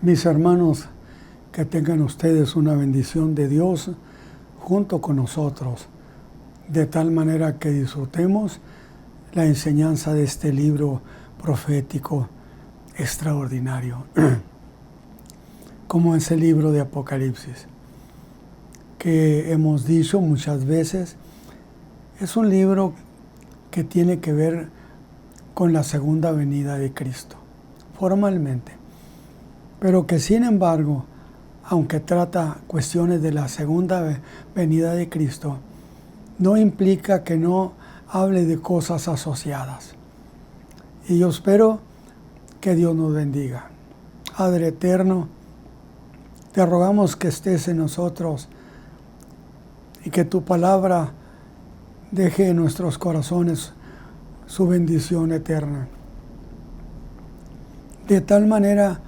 Mis hermanos, que tengan ustedes una bendición de Dios junto con nosotros, de tal manera que disfrutemos la enseñanza de este libro profético extraordinario, como es el libro de Apocalipsis, que hemos dicho muchas veces, es un libro que tiene que ver con la segunda venida de Cristo, formalmente, pero que sin embargo, aunque trata cuestiones de la segunda venida de Cristo, no implica que no hable de cosas asociadas. Y yo espero que Dios nos bendiga. Padre eterno, te rogamos que estés en nosotros y que tu palabra deje en nuestros corazones su bendición eterna. De tal manera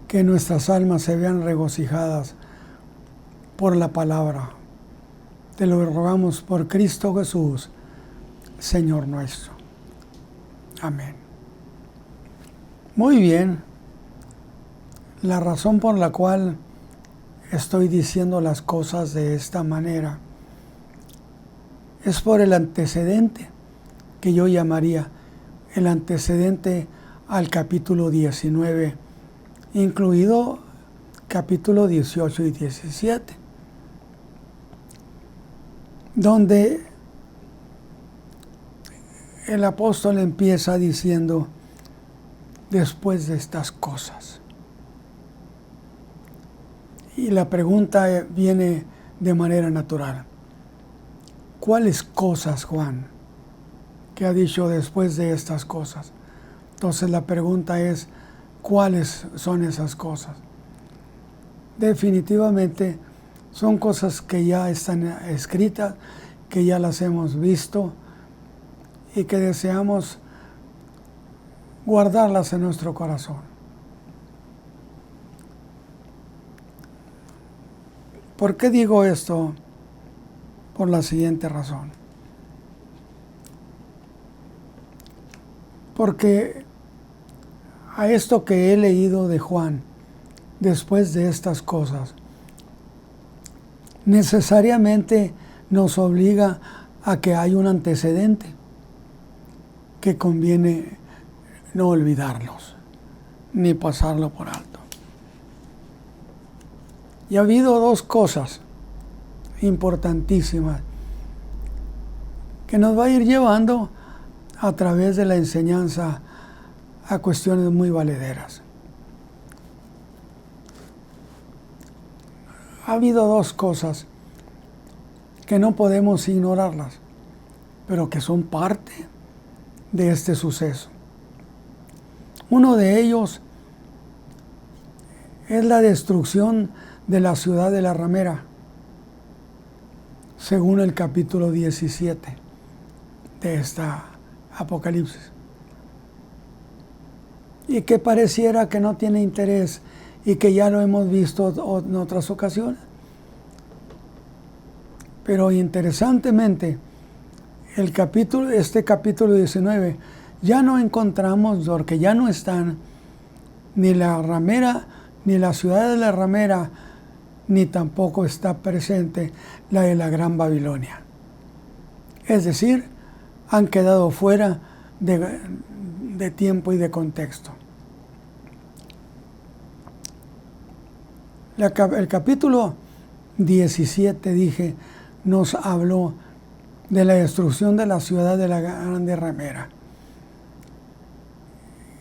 que nuestras almas se vean regocijadas por la palabra. Te lo rogamos por Cristo Jesús, Señor nuestro. Amén. Muy bien. La razón por la cual estoy diciendo las cosas de esta manera es por el antecedente que yo llamaría el antecedente al capítulo 19, incluido capítulo 18 y 17, donde el apóstol empieza diciendo, después de estas cosas. Y la pregunta viene de manera natural. ¿Cuáles cosas, Juan, que ha dicho después de estas cosas? Entonces la pregunta es, ¿cuáles son esas cosas? Definitivamente son cosas que ya están escritas, que ya las hemos visto y que deseamos guardarlas en nuestro corazón. ¿Por qué digo esto? Por la siguiente razón. Porque a esto que he leído de Juan, después de estas cosas, necesariamente nos obliga a que hay un antecedente que conviene no olvidarlos, ni pasarlo por alto. Y ha habido dos cosas importantísimas que nos va a ir llevando a través de la enseñanza a cuestiones muy valederas. Ha habido dos cosas que no podemos ignorarlas, pero que son parte de este suceso. Uno de ellos es la destrucción de la ciudad de la ramera, según el capítulo 17 de esta Apocalipsis. Y que pareciera que no tiene interés y que ya lo hemos visto en otras ocasiones. Pero interesantemente, este capítulo 19, ya no encontramos, porque ya no están ni la ramera, ni la ciudad de la ramera, ni tampoco está presente la de la Gran Babilonia. Es decir, han quedado fuera de tiempo y de contexto. El capítulo 17, dije, nos habló de la destrucción de la ciudad de la Grande Ramera,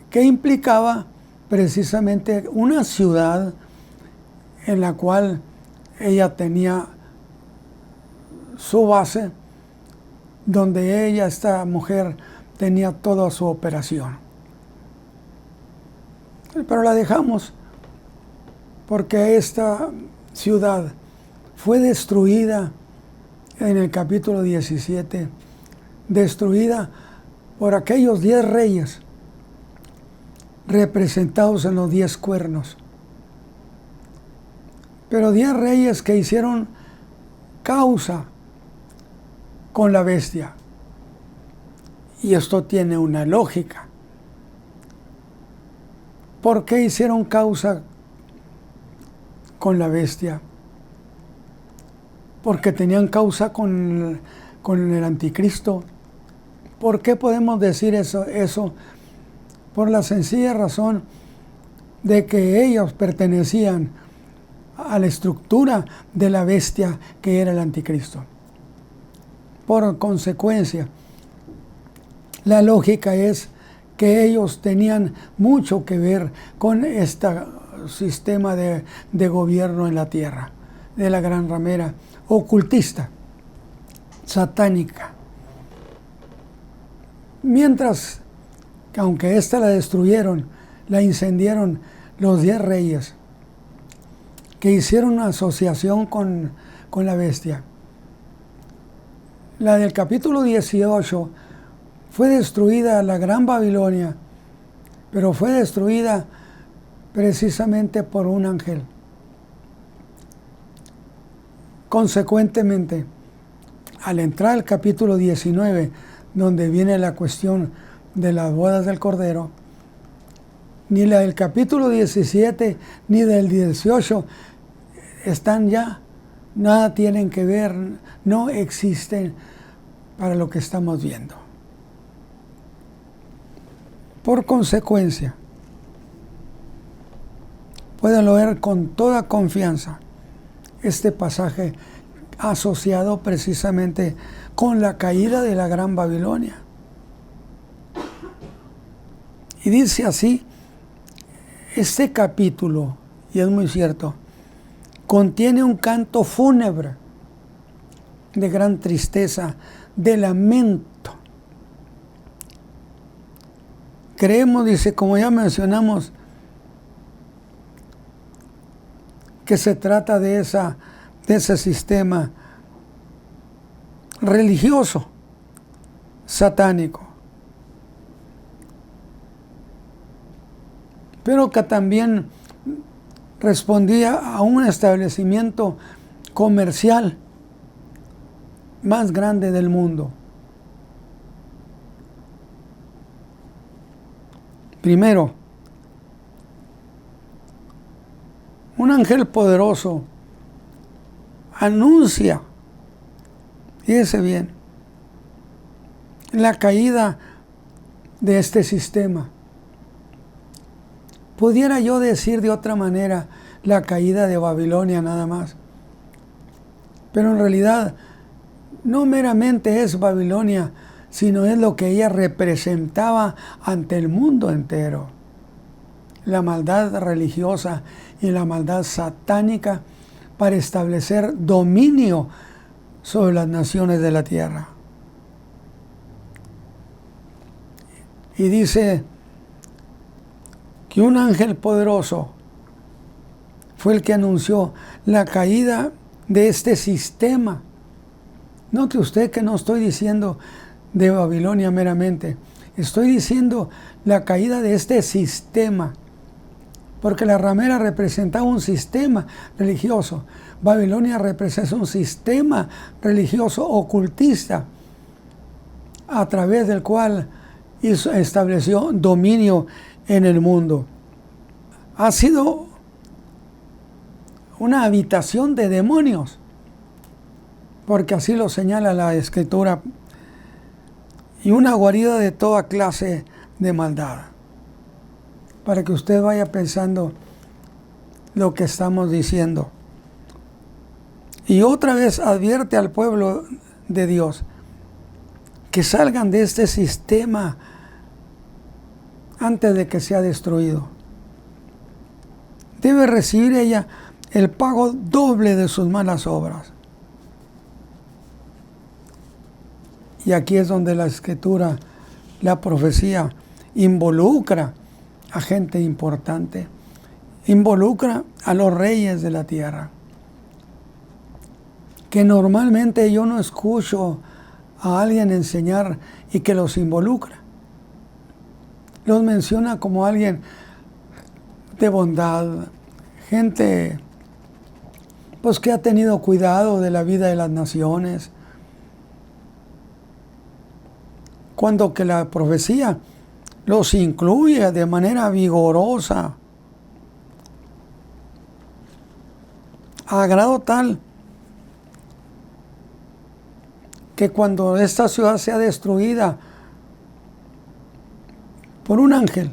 que implicaba precisamente una ciudad en la cual ella tenía su base, donde esta mujer, tenía toda su operación. Pero la dejamos porque esta ciudad fue destruida en el capítulo 17, destruida por aquellos 10 reyes representados en los 10 cuernos. Pero 10 reyes que hicieron causa con la bestia. Y esto tiene una lógica. ¿Por qué hicieron causa con la bestia? Porque tenían causa con el anticristo. ¿Por qué podemos decir eso? Por la sencilla razón de que ellos pertenecían a la estructura de la bestia que era el anticristo. Por consecuencia, la lógica es que ellos tenían mucho que ver con este sistema de gobierno en la tierra, de la gran ramera ocultista, satánica. Mientras que aunque ésta la destruyeron, la incendiaron los 10 reyes que hicieron una asociación con la bestia. La del capítulo 18 fue destruida la Gran Babilonia, pero fue destruida precisamente por un ángel. Consecuentemente, al entrar al capítulo 19, donde viene la cuestión de las bodas del Cordero, ni la del capítulo 17 ni del 18 están ya, nada tienen que ver, no existen para lo que estamos viendo. Por consecuencia, pueden leer con toda confianza este pasaje asociado precisamente con la caída de la Gran Babilonia. Y dice así, este capítulo, y es muy cierto, contiene un canto fúnebre de gran tristeza, de lamento. Creemos, dice, como ya mencionamos, que se trata de ese sistema religioso, satánico, pero que también respondía a un establecimiento comercial más grande del mundo. Primero, un ángel poderoso anuncia, fíjese bien, la caída de este sistema. Pudiera yo decir de otra manera la caída de Babilonia nada más, pero en realidad no meramente es Babilonia, sino es lo que ella representaba ante el mundo entero. La maldad religiosa y la maldad satánica para establecer dominio sobre las naciones de la tierra. Y dice que un ángel poderoso fue el que anunció la caída de este sistema. Note usted que no estoy diciendo de Babilonia meramente, estoy diciendo la caída de este sistema, porque la ramera representaba un sistema religioso, Babilonia representa un sistema religioso ocultista, a través del cual estableció dominio en el mundo. Ha sido una habitación de demonios, porque así lo señala la Escritura, y una guarida de toda clase de maldad, para que usted vaya pensando lo que estamos diciendo. Y otra vez advierte al pueblo de Dios que salgan de este sistema antes de que sea destruido. Debe recibir ella el pago doble de sus malas obras. Y aquí es donde la Escritura, la profecía, involucra a gente importante, involucra a los reyes de la tierra, que normalmente yo no escucho a alguien enseñar y que los involucra. Los menciona como alguien de bondad, gente pues que ha tenido cuidado de la vida de las naciones, cuando que la profecía los incluye de manera vigorosa a grado tal que cuando esta ciudad sea destruida por un ángel,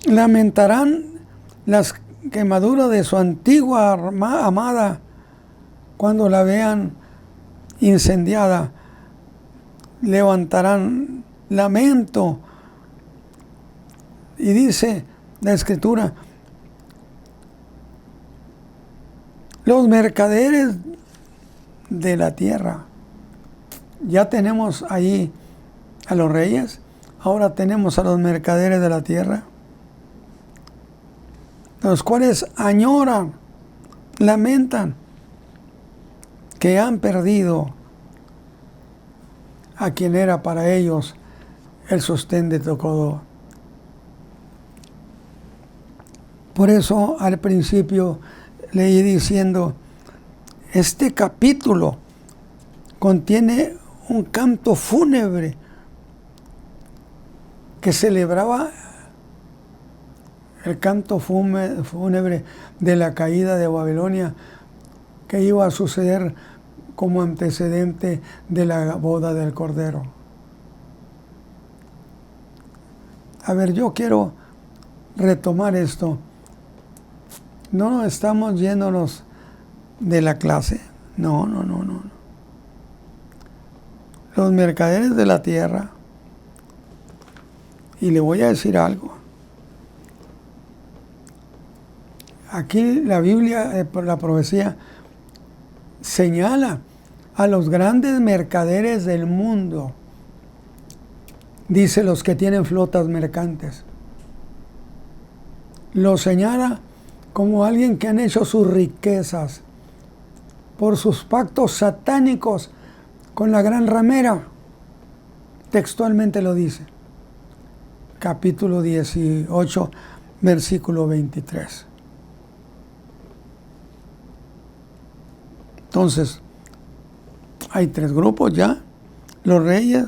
lamentarán las quemaduras de su antigua amada cuando la vean incendiada. Levantarán lamento. Y dice la Escritura, los mercaderes de la tierra. Ya tenemos ahí a los reyes, ahora tenemos a los mercaderes de la tierra, los cuales añoran, lamentan que han perdido a quien era para ellos el sostén de todo. Por eso al principio leí diciendo, este capítulo contiene un canto fúnebre que celebraba el canto fúnebre de la caída de Babilonia, que iba a suceder como antecedente de la boda del Cordero. A ver, yo quiero retomar esto. No estamos yéndonos de la clase. No. Los mercaderes de la tierra. Y le voy a decir algo. Aquí la Biblia, la profecía, señala a los grandes mercaderes del mundo. Dice los que tienen flotas mercantes. Los señala como alguien que han hecho sus riquezas por sus pactos satánicos con la gran ramera. Textualmente lo dice. Capítulo 18, versículo 23. Entonces, hay tres grupos ya: los reyes,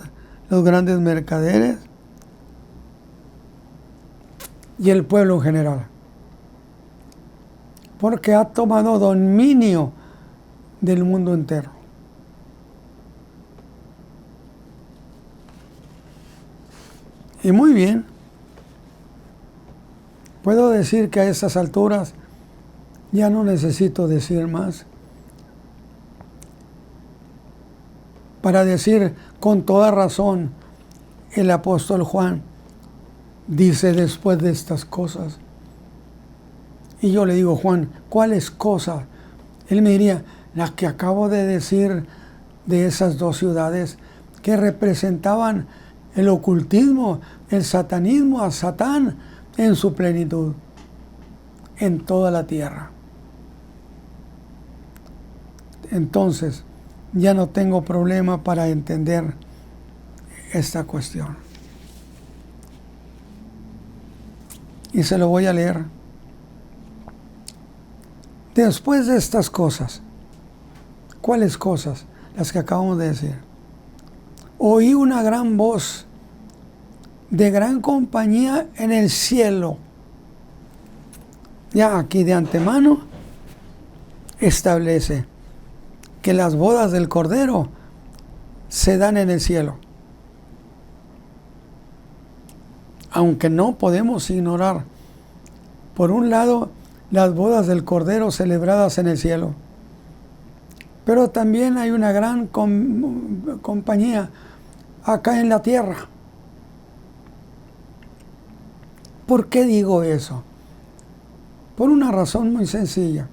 los grandes mercaderes y el pueblo en general. Porque ha tomado dominio del mundo entero. Y muy bien, puedo decir que a estas alturas ya no necesito decir más. Para decir con toda razón, el apóstol Juan dice después de estas cosas. Y yo le digo, Juan, ¿cuáles cosas? Él me diría, las que acabo de decir de esas dos ciudades que representaban el ocultismo, el satanismo, a Satán en su plenitud, en toda la tierra. Entonces, ya no tengo problema para entender esta cuestión. Y se lo voy a leer. Después de estas cosas, ¿cuáles cosas? Las que acabamos de decir. Oí una gran voz de gran compañía en el cielo. Ya aquí de antemano establece que las bodas del Cordero se dan en el cielo. Aunque no podemos ignorar, por un lado, las bodas del Cordero celebradas en el cielo, pero también hay una gran compañía acá en la tierra. ¿Por qué digo eso? Por una razón muy sencilla.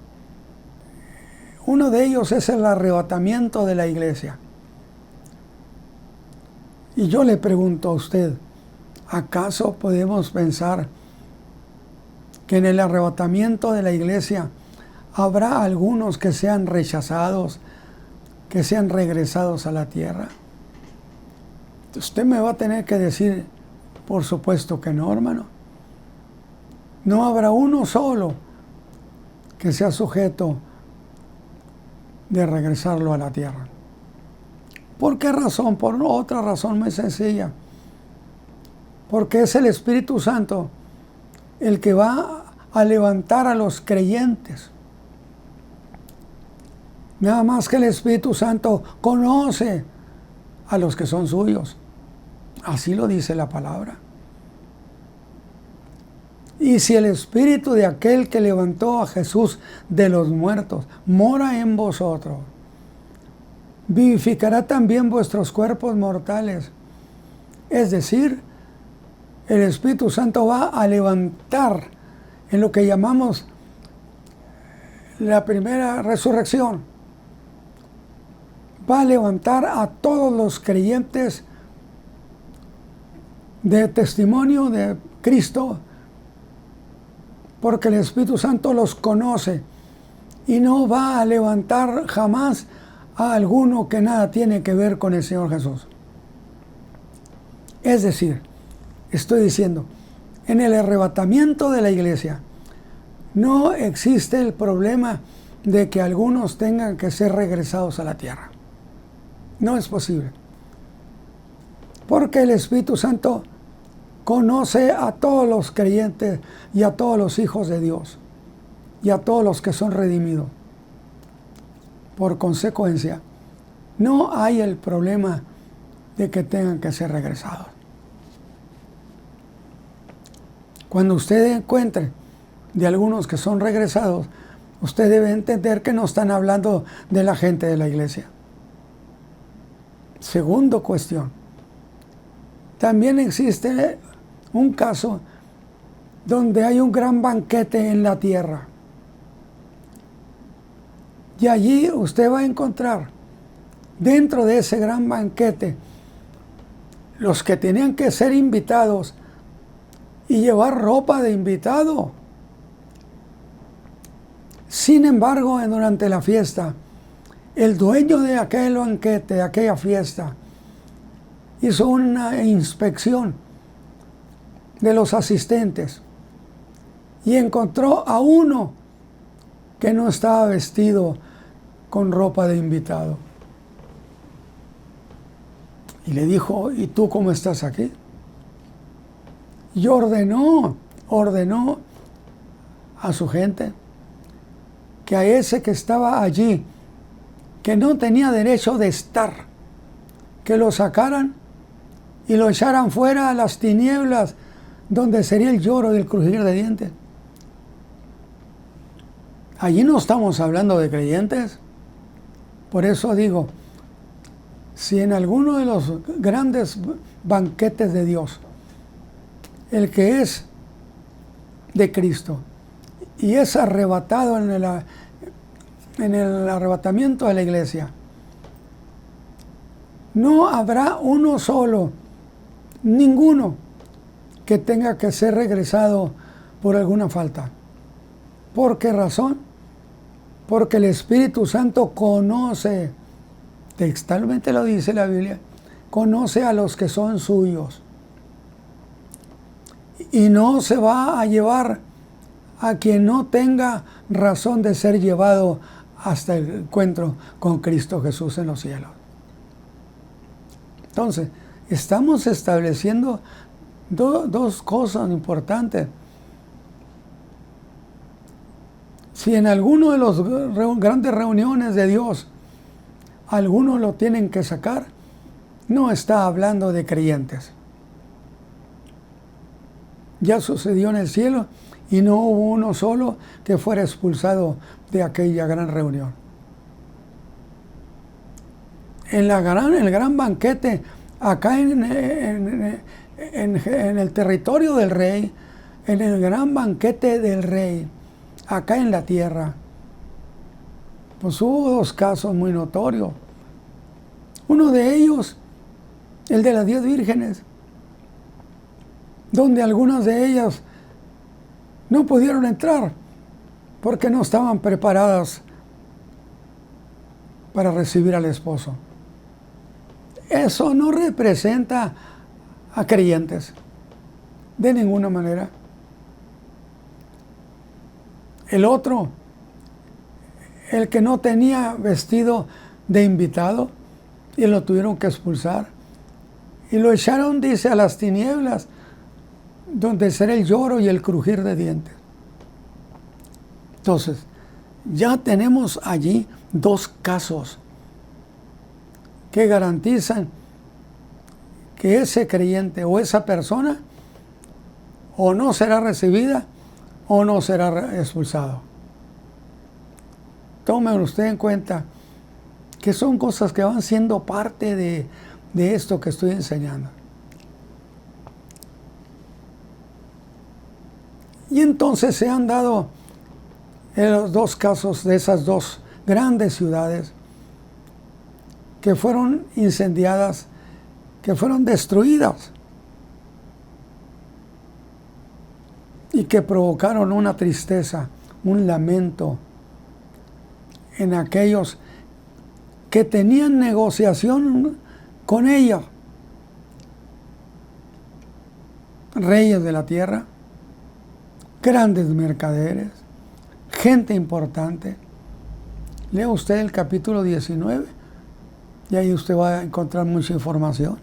Uno de ellos es el arrebatamiento de la iglesia. Y yo le pregunto a usted, ¿acaso podemos pensar que en el arrebatamiento de la iglesia habrá algunos que sean rechazados, que sean regresados a la tierra? Usted me va a tener que decir, por supuesto que no, hermano. No habrá uno solo que sea sujeto de regresarlo a la tierra. ¿Por qué razón? Por otra razón muy sencilla. Porque es el Espíritu Santo el que va a levantar a los creyentes. Nada más que el Espíritu Santo conoce a los que son suyos. Así lo dice la palabra. Y si el Espíritu de aquel que levantó a Jesús de los muertos mora en vosotros, vivificará también vuestros cuerpos mortales. Es decir, el Espíritu Santo va a levantar en lo que llamamos la primera resurrección. Va a levantar a todos los creyentes de testimonio de Cristo, porque el Espíritu Santo los conoce y no va a levantar jamás a alguno que nada tiene que ver con el Señor Jesús. Es decir, estoy diciendo, en el arrebatamiento de la iglesia no existe el problema de que algunos tengan que ser regresados a la tierra. No es posible. Porque el Espíritu Santo conoce a todos los creyentes y a todos los hijos de Dios y a todos los que son redimidos. Por consecuencia, no hay el problema de que tengan que ser regresados. Cuando usted encuentre de algunos que son regresados, usted debe entender que no están hablando de la gente de la iglesia. Segunda cuestión. También existe un caso donde hay un gran banquete en la tierra. Y allí usted va a encontrar, dentro de ese gran banquete, los que tenían que ser invitados y llevar ropa de invitado. Sin embargo, durante la fiesta, el dueño de aquel banquete, de aquella fiesta, hizo una inspección de los asistentes y encontró a uno que no estaba vestido con ropa de invitado. Y le dijo, ¿y tú cómo estás aquí? Y ordenó a su gente que a ese que estaba allí, que no tenía derecho de estar, que lo sacaran y lo echaran fuera a las tinieblas, donde sería el lloro y el crujir de dientes. Allí no estamos hablando de creyentes. Por eso digo, si en alguno de los grandes banquetes de Dios, el que es de Cristo y es arrebatado en el arrebatamiento de la iglesia, no habrá uno solo, ninguno, que tenga que ser regresado por alguna falta. ¿Por qué razón? Porque el Espíritu Santo conoce, textualmente lo dice la Biblia, conoce a los que son suyos. Y no se va a llevar a quien no tenga razón de ser llevado hasta el encuentro con Cristo Jesús en los cielos. Entonces, estamos estableciendo dos cosas importantes. Si en alguno de las grandes reuniones de Dios, algunos lo tienen que sacar, no está hablando de creyentes. Ya sucedió en el cielo y no hubo uno solo que fuera expulsado de aquella gran reunión. En el gran banquete, acá en el territorio del rey, en el gran banquete del rey, acá en la tierra, pues hubo dos casos muy notorios. Uno de ellos, el de las 10 vírgenes, donde algunas de ellas no pudieron entrar porque no estaban preparadas para recibir al esposo. Eso no representa a creyentes de ninguna manera. El otro, el que no tenía vestido de invitado y lo tuvieron que expulsar y lo echaron, dice, a las tinieblas, donde será el lloro y el crujir de dientes. Entonces, ya tenemos allí dos casos que garantizan que ese creyente o esa persona o no será recibida o no será expulsado. Tome usted en cuenta que son cosas que van siendo parte de esto que estoy enseñando. Y entonces se han dado en los dos casos de esas dos grandes ciudades que fueron incendiadas, que fueron destruidas y que provocaron una tristeza, un lamento en aquellos que tenían negociación con ella, reyes de la tierra, grandes mercaderes, gente importante. Lea usted el capítulo 19 y ahí usted va a encontrar mucha información.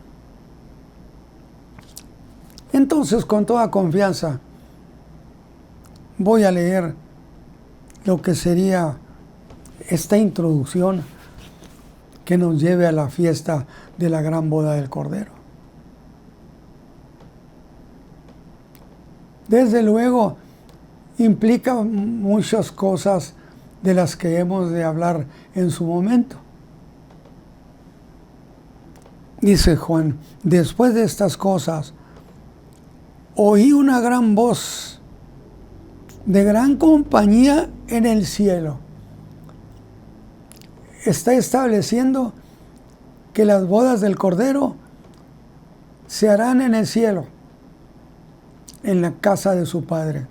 Entonces, con toda confianza, voy a leer lo que sería esta introducción que nos lleve a la fiesta de la gran boda del Cordero. Desde luego, implica muchas cosas de las que hemos de hablar en su momento. Dice Juan, después de estas cosas, oí una gran voz de gran compañía en el cielo. Está estableciendo que las bodas del Cordero se harán en el cielo, en la casa de su Padre.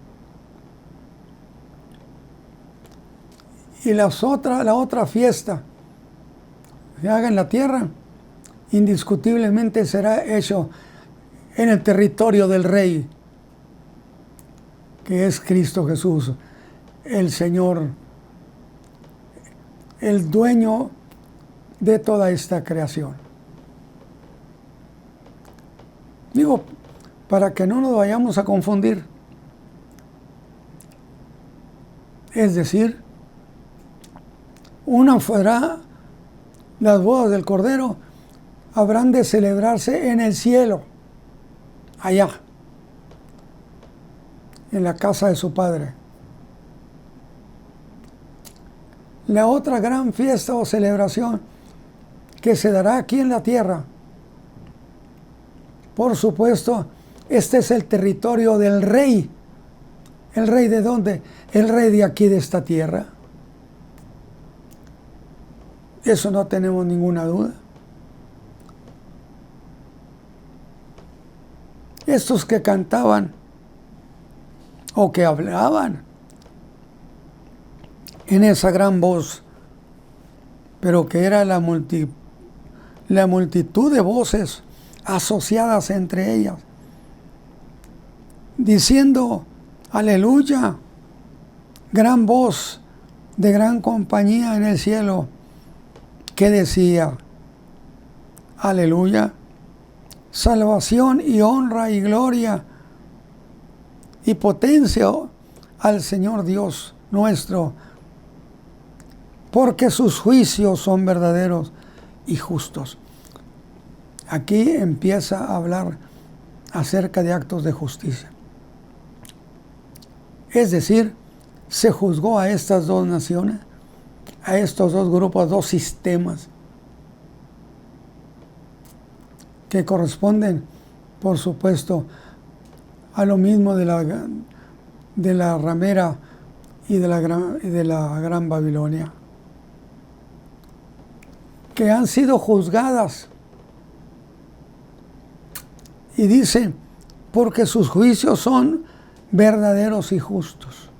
Y la otra fiesta que haga en la tierra, indiscutiblemente será hecho en el territorio del Rey, que es Cristo Jesús, el Señor, el dueño de toda esta creación. Digo, para que no nos vayamos a confundir. Es decir, una fuera las bodas del Cordero, habrán de celebrarse en el cielo, allá, en la casa de su Padre. La otra gran fiesta o celebración que se dará aquí en la tierra, por supuesto, este es el territorio del Rey. ¿El Rey de dónde? El Rey de aquí, de esta tierra. Eso no tenemos ninguna duda. Estos que cantaban o que hablaban en esa gran voz, pero que era la multitud de voces asociadas entre ellas, diciendo, aleluya, gran voz de gran compañía en el cielo, que decía, aleluya, salvación y honra y gloria y potencia al Señor Dios nuestro, porque sus juicios son verdaderos y justos. Aquí empieza a hablar acerca de actos de justicia. Es decir, se juzgó a estas dos naciones, a estos dos grupos, dos sistemas, que corresponden, por supuesto, a lo mismo de la ramera y de la gran Babilonia, que han sido juzgadas. Y dice, porque sus juicios son verdaderos y justos.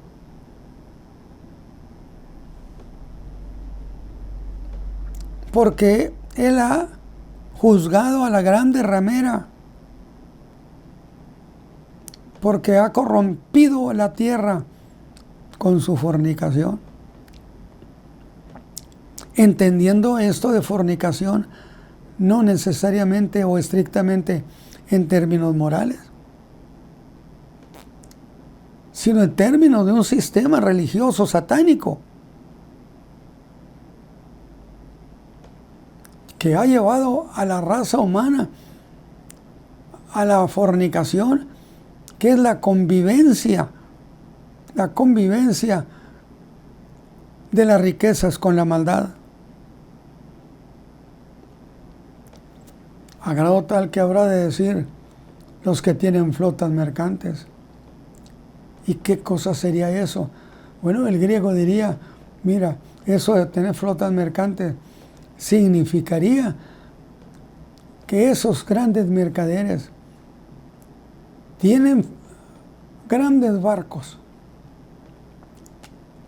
Porque Él ha juzgado a la grande ramera, porque ha corrompido la tierra con su fornicación. Entendiendo esto de fornicación, no necesariamente o estrictamente en términos morales, sino en términos de un sistema religioso satánico que ha llevado a la raza humana a la fornicación, que es la convivencia de las riquezas con la maldad. A grado tal que habrá de decir los que tienen flotas mercantes. ¿Y qué cosa sería eso? Bueno, el griego diría, mira, eso de tener flotas mercantes significaría que esos grandes mercaderes tienen grandes barcos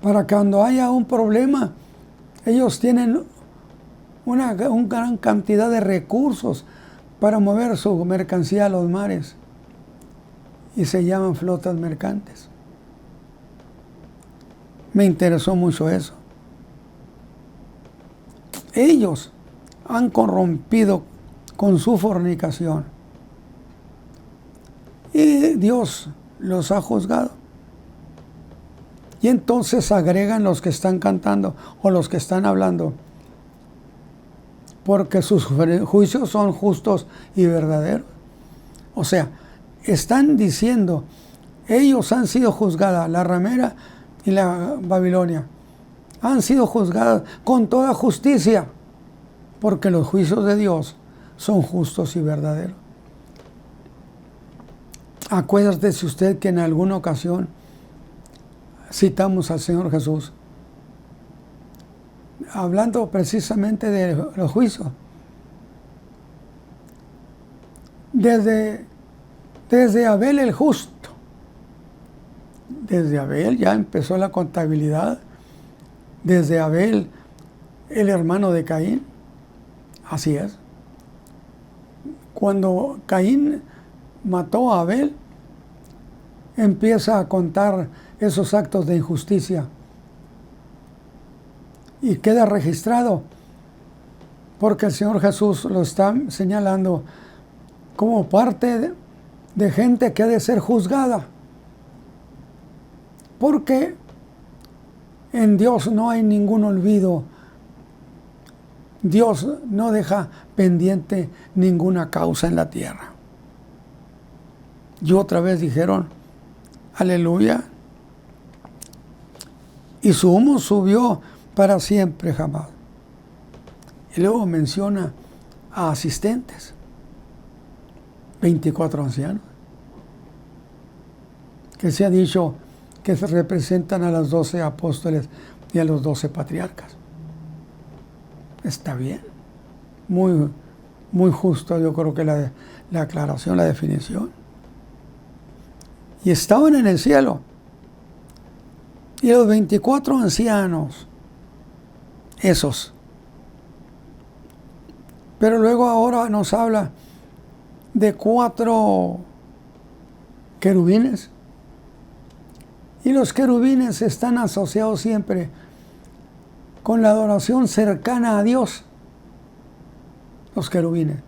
para cuando haya un problema, ellos tienen una gran cantidad de recursos para mover su mercancía a los mares, y se llaman flotas mercantes. Me interesó mucho eso. Ellos han corrompido con su fornicación y Dios los ha juzgado. Y entonces agregan los que están cantando o los que están hablando, porque sus juicios son justos y verdaderos. O sea, están diciendo, ellos han sido juzgadas, la ramera y la Babilonia, han sido juzgadas con toda justicia, porque los juicios de Dios son justos y verdaderos. Acuérdese usted que en alguna ocasión citamos al Señor Jesús, hablando precisamente de los juicios. Desde Abel el justo, desde Abel ya empezó la contabilidad, desde Abel el hermano de Caín, así es. Cuando Caín mató a Abel, empieza a contar esos actos de injusticia y queda registrado, porque el Señor Jesús lo está señalando como parte de gente que ha de ser juzgada, porque en Dios no hay ningún olvido. Dios no deja pendiente ninguna causa en la tierra. Y otra vez dijeron, aleluya. Y su humo subió para siempre jamás. Y luego menciona a asistentes, 24 ancianos, que se ha dicho que se representan a los 12 apóstoles y a los 12 patriarcas. Está bien, muy, muy justo, yo creo que la aclaración, la definición. Y estaban en el cielo, y los 24 ancianos, esos. Pero luego ahora nos habla de 4 querubines, y los querubines están asociados siempre con la adoración cercana a Dios, los querubines.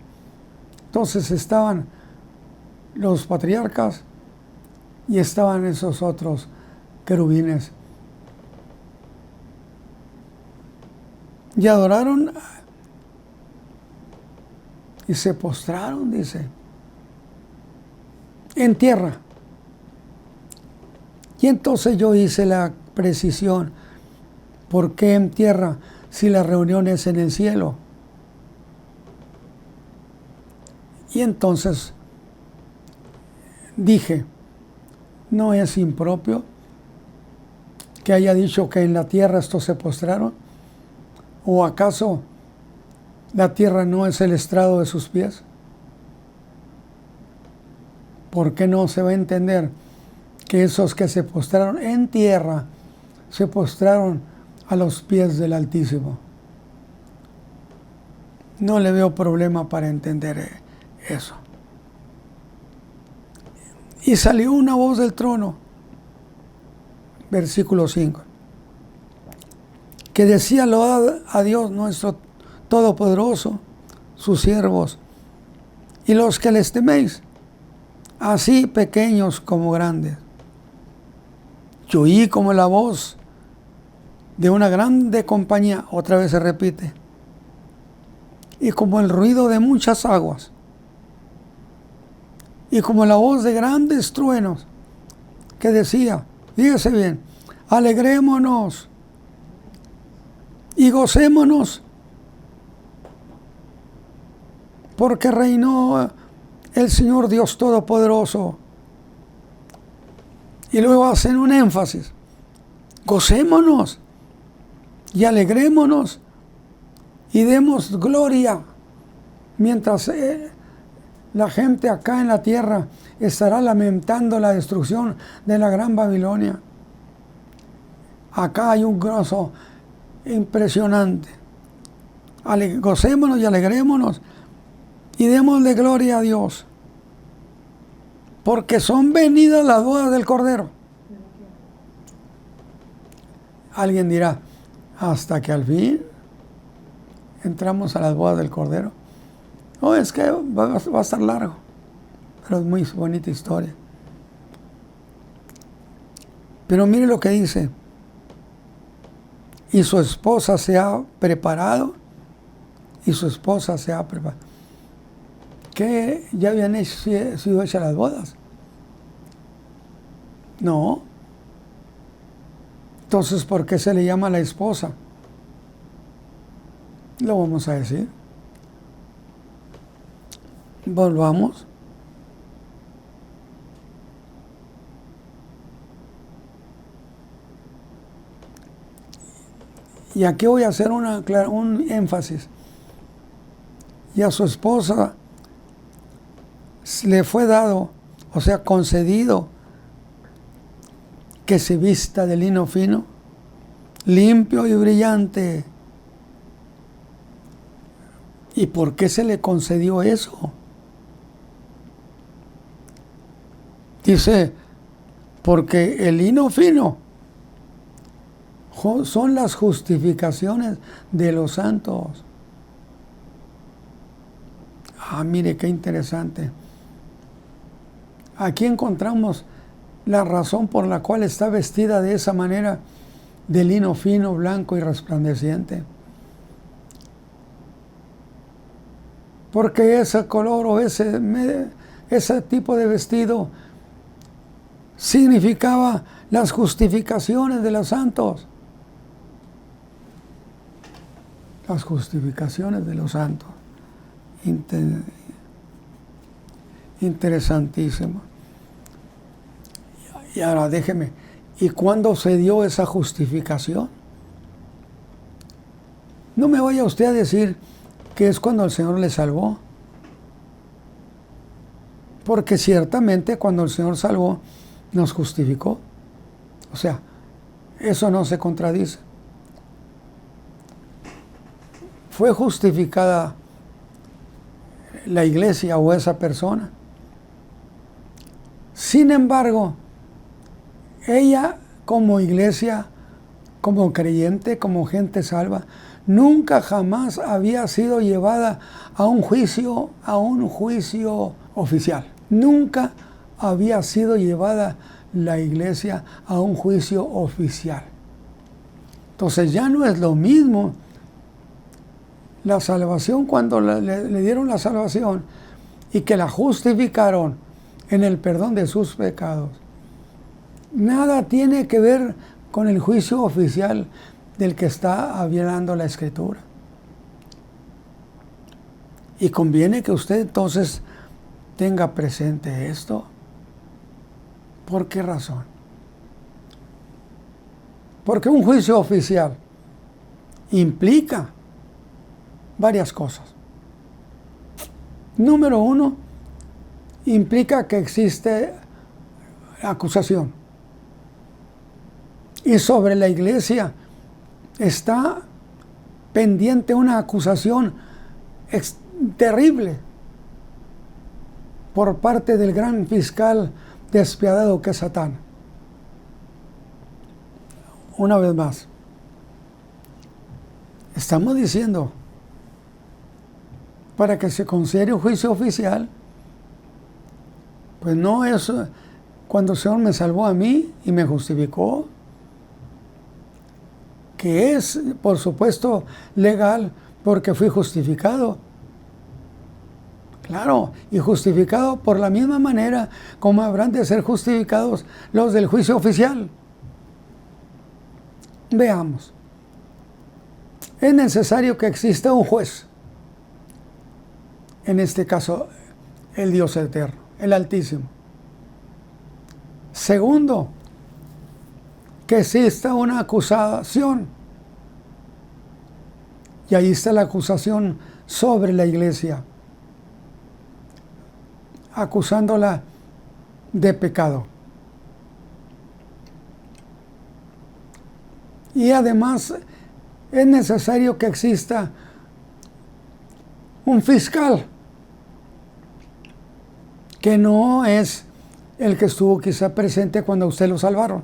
Entonces estaban los patriarcas y estaban esos otros querubines. Y adoraron y se postraron, dice, en tierra. Y entonces yo hice la precisión, ¿por qué en tierra si la reunión es en el cielo? Y entonces dije, ¿no es impropio que haya dicho que en la tierra estos se postraron? ¿O acaso la tierra no es el estrado de sus pies? ¿Por qué no se va a entender que esos que se postraron en tierra se postraron a los pies del Altísimo? No le veo problema para entender eso. Y salió una voz del trono, versículo 5, que decía: load a Dios nuestro Todopoderoso, sus siervos, y los que les teméis, así pequeños como grandes. Yo oí como la voz de una grande compañía, otra vez se repite, y como el ruido de muchas aguas, y como la voz de grandes truenos, que decía, fíjese bien, alegrémonos y gocémonos, porque reinó el Señor Dios Todopoderoso. Y luego hacen un énfasis, gocémonos y alegrémonos y demos gloria, mientras la gente acá en la tierra estará lamentando la destrucción de la Gran Babilonia. Acá hay un gozo impresionante. Gocémonos y alegrémonos y démosle gloria a Dios, porque son venidas las bodas del Cordero. Alguien dirá, hasta que al fin entramos a las bodas del Cordero. No, es que va a estar largo, pero es muy bonita historia. Pero mire lo que dice, y su esposa se ha preparado, y su esposa se ha preparado. ¿Qué? ¿Ya habían sido hechas las bodas? No. Entonces, ¿por qué se le llama la esposa? Lo vamos a decir. Volvamos. Y aquí voy a hacer un énfasis. Y a su esposa le fue dado, o sea, concedido, que se vista de lino fino, limpio y brillante. ¿Y por qué se le concedió eso? Dice, porque el lino fino son las justificaciones de los santos. Ah, mire qué interesante. Aquí encontramos la razón por la cual está vestida de esa manera, de lino fino, blanco y resplandeciente. Porque ese color o ese tipo de vestido significaba las justificaciones de los santos. Las justificaciones de los santos. Interesantísimo. Y ahora déjeme, ¿y cuándo se dio esa justificación? No me vaya usted a decir que es cuando el Señor le salvó. Porque ciertamente cuando el Señor salvó, nos justificó. O sea, eso no se contradice. Fue justificada la iglesia o esa persona. Sin embargo, ella como iglesia, como creyente, como gente salva, nunca jamás había sido llevada a un juicio oficial. Nunca había sido llevada la iglesia a un juicio oficial. Entonces ya no es lo mismo la salvación cuando le dieron la salvación y que la justificaron en el perdón de sus pecados. Nada tiene que ver con el juicio oficial del que está hablando la Escritura. Y conviene que usted entonces tenga presente esto. ¿Por qué razón? Porque un juicio oficial implica varias cosas. Número uno, implica que existe acusación. Y sobre la iglesia está pendiente una acusación terrible por parte del gran fiscal despiadado que es Satán. Una vez más, estamos diciendo, para que se considere un juicio oficial, pues no es cuando el Señor me salvó a mí y me justificó, que es, por supuesto, legal, porque fui justificado. Claro, y justificado por la misma manera como habrán de ser justificados los del juicio oficial. Veamos. Es necesario que exista un juez. En este caso, el Dios eterno, el Altísimo. Segundo, que exista una acusación. Y ahí está la acusación sobre la iglesia, acusándola de pecado. Y además es necesario que exista un fiscal, que no es el que estuvo quizá presente cuando a usted lo salvaron.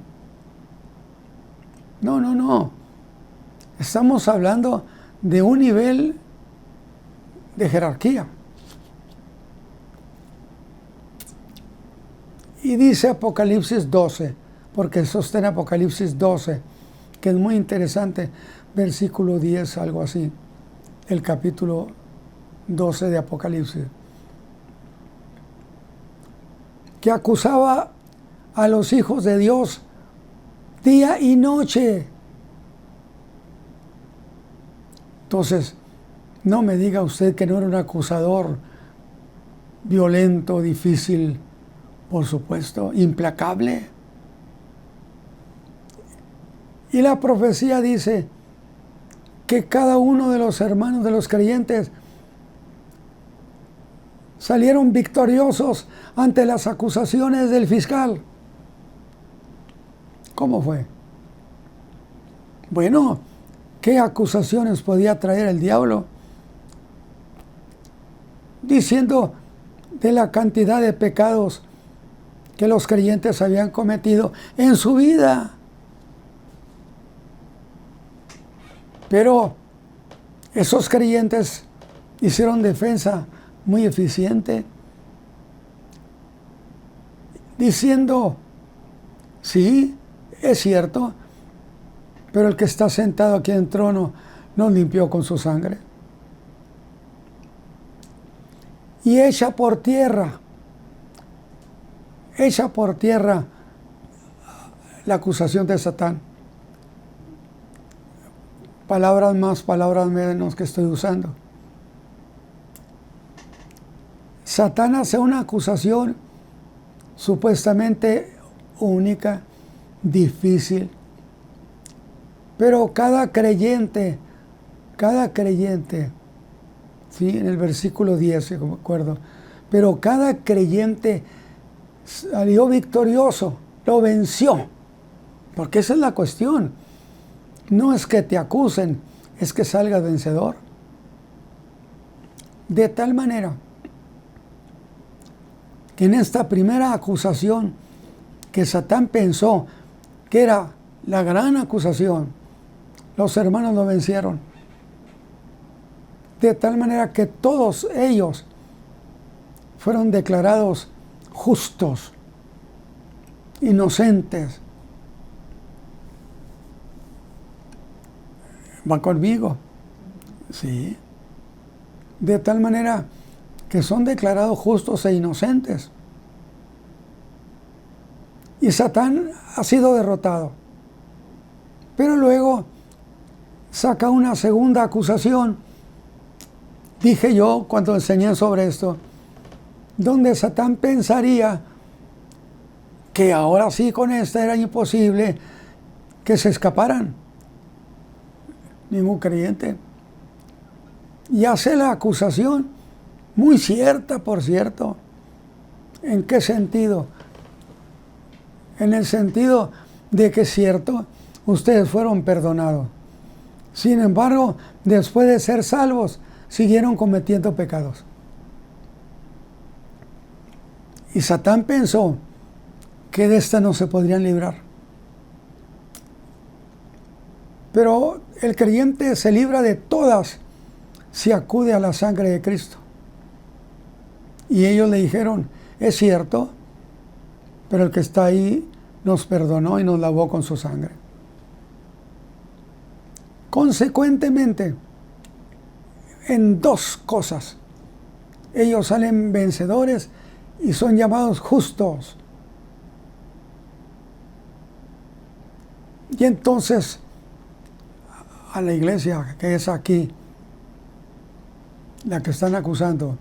No, no, no. Estamos hablando de un nivel de jerarquía. Y dice Apocalipsis 12, porque eso está en Apocalipsis 12, que es muy interesante, versículo 10, algo así, el capítulo 12 de Apocalipsis, que acusaba a los hijos de Dios día y noche. Entonces, no me diga usted que no era un acusador violento, difícil, por supuesto, implacable. Y la profecía dice que cada uno de los hermanos de los creyentes salieron victoriosos ante las acusaciones del fiscal. ¿Cómo fue? Bueno, ¿qué acusaciones podía traer el diablo? Diciendo de la cantidad de pecados que los creyentes habían cometido en su vida. Pero esos creyentes hicieron defensa muy eficiente, diciendo, sí, es cierto, pero el que está sentado aquí en el trono nos limpió con su sangre. Y echa por tierra la acusación de Satán. Palabras más, palabras menos que estoy usando. Satán hace una acusación supuestamente única, difícil, pero cada creyente, ¿sí? En el versículo 10, si me acuerdo, pero cada creyente salió victorioso, lo venció, porque esa es la cuestión. No es que te acusen, es que salgas vencedor. De tal manera que en esta primera acusación que Satán pensó que era la gran acusación, los hermanos lo vencieron. De tal manera que todos ellos fueron declarados justos, inocentes. ¿Va conmigo? Sí. De tal manera que son declarados justos e inocentes. Y Satán ha sido derrotado. Pero luego saca una segunda acusación. Dije yo cuando enseñé sobre esto, donde Satán pensaría que ahora sí con esta era imposible que se escaparan. Ningún creyente. Y hace la acusación, muy cierta, por cierto. ¿En qué sentido? En el sentido de que es cierto, ustedes fueron perdonados. Sin embargo, después de ser salvos, siguieron cometiendo pecados. Y Satán pensó que de esta no se podrían librar. Pero el creyente se libra de todas si acude a la sangre de Cristo. Y ellos le dijeron, es cierto, pero el que está ahí nos perdonó y nos lavó con su sangre. Consecuentemente, en dos cosas, ellos salen vencedores y son llamados justos. Y entonces, a la iglesia que es aquí, la que están acusando,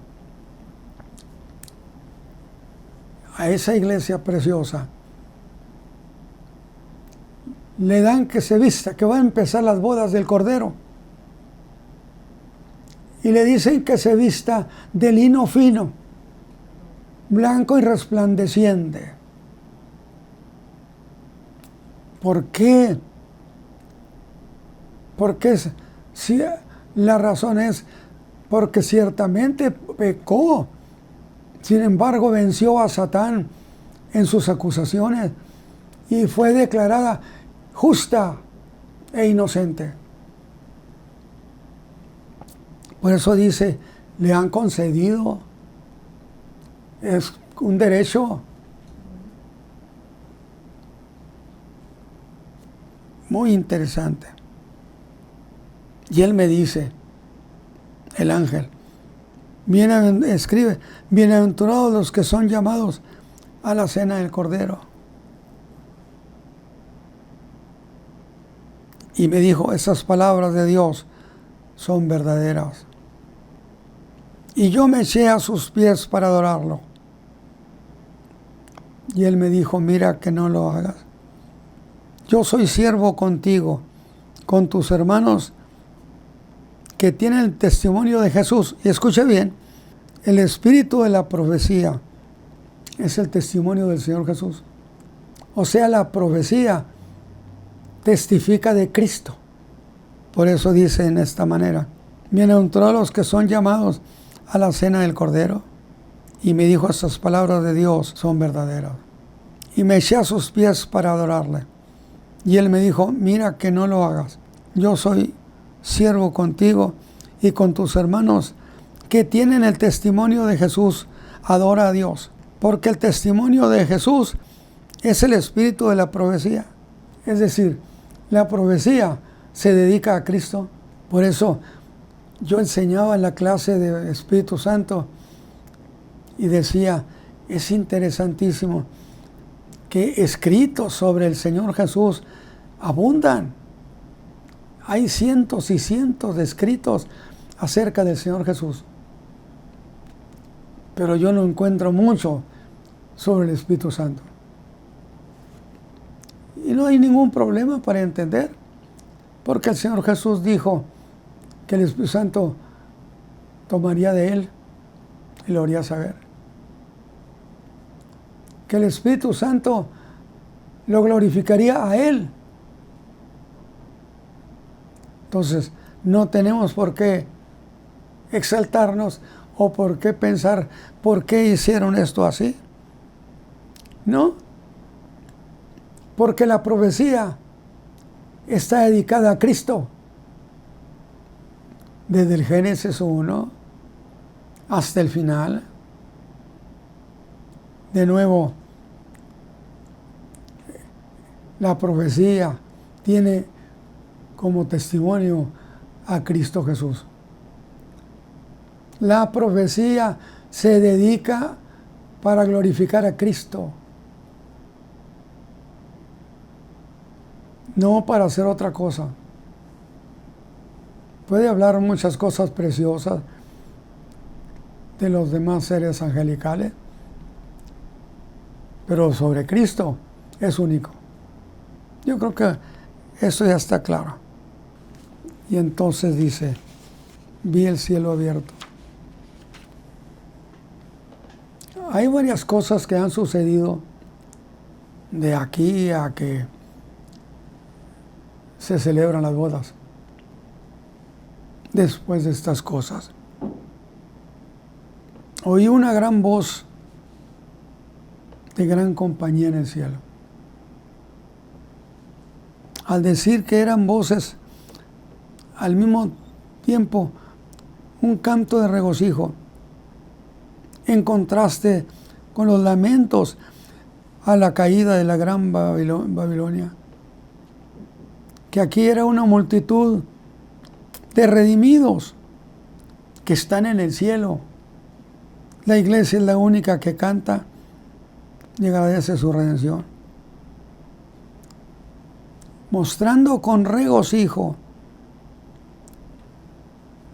a esa iglesia preciosa, le dan que se vista, que va a empezar las bodas del Cordero. Y le dicen que se vista de lino fino, blanco y resplandeciente. ¿Por qué? Porque si la razón es porque ciertamente pecó. Sin embargo, venció a Satán en sus acusaciones y fue declarada justa e inocente. Por eso dice, le han concedido, es un derecho muy interesante. Y él me dice, el ángel, escribe, bienaventurados los que son llamados a la cena del Cordero. Y me dijo, esas palabras de Dios son verdaderas. Y yo me eché a sus pies para adorarlo. Y él me dijo, mira que no lo hagas. Yo soy siervo contigo, con tus hermanos que tienen el testimonio de Jesús. Y escuche bien, el espíritu de la profecía es el testimonio del Señor Jesús. O sea, la profecía testifica de Cristo. Por eso dice en esta manera, bienaventurados los que son llamados a la cena del Cordero. Y me dijo, estas palabras de Dios son verdaderas. Y me eché a sus pies para adorarle. Y él me dijo, mira que no lo hagas. Yo soy siervo contigo y con tus hermanos que tienen el testimonio de Jesús. Adora a Dios. Porque el testimonio de Jesús es el espíritu de la profecía. Es decir, la profecía se dedica a Cristo. Por eso yo enseñaba en la clase de Espíritu Santo y decía, es interesantísimo que escritos sobre el Señor Jesús abundan. Hay cientos y cientos de escritos acerca del Señor Jesús. Pero yo no encuentro mucho sobre el Espíritu Santo. Y no hay ningún problema para entender, porque el Señor Jesús dijo que el Espíritu Santo tomaría de él y lo haría saber. Que el Espíritu Santo lo glorificaría a él. Entonces, no tenemos por qué exaltarnos o por qué pensar por qué hicieron esto así. No, porque la profecía está dedicada a Cristo. Desde el Génesis 1 hasta el final. De nuevo, la profecía tiene como testimonio a Cristo Jesús. La profecía se dedica para glorificar a Cristo, no para hacer otra cosa. Puede hablar muchas cosas preciosas de los demás seres angelicales, pero sobre Cristo es único. Yo creo que eso ya está claro. Y entonces dice, vi el cielo abierto. Hay varias cosas que han sucedido de aquí a que se celebran las bodas. Después de estas cosas, oí una gran voz de gran compañía en el cielo. Al decir que eran voces, al mismo tiempo, un canto de regocijo, en contraste con los lamentos a la caída de la gran Babilonia, que aquí era una multitud de redimidos que están en el cielo. La iglesia es la única que canta y agradece su redención, mostrando con regocijo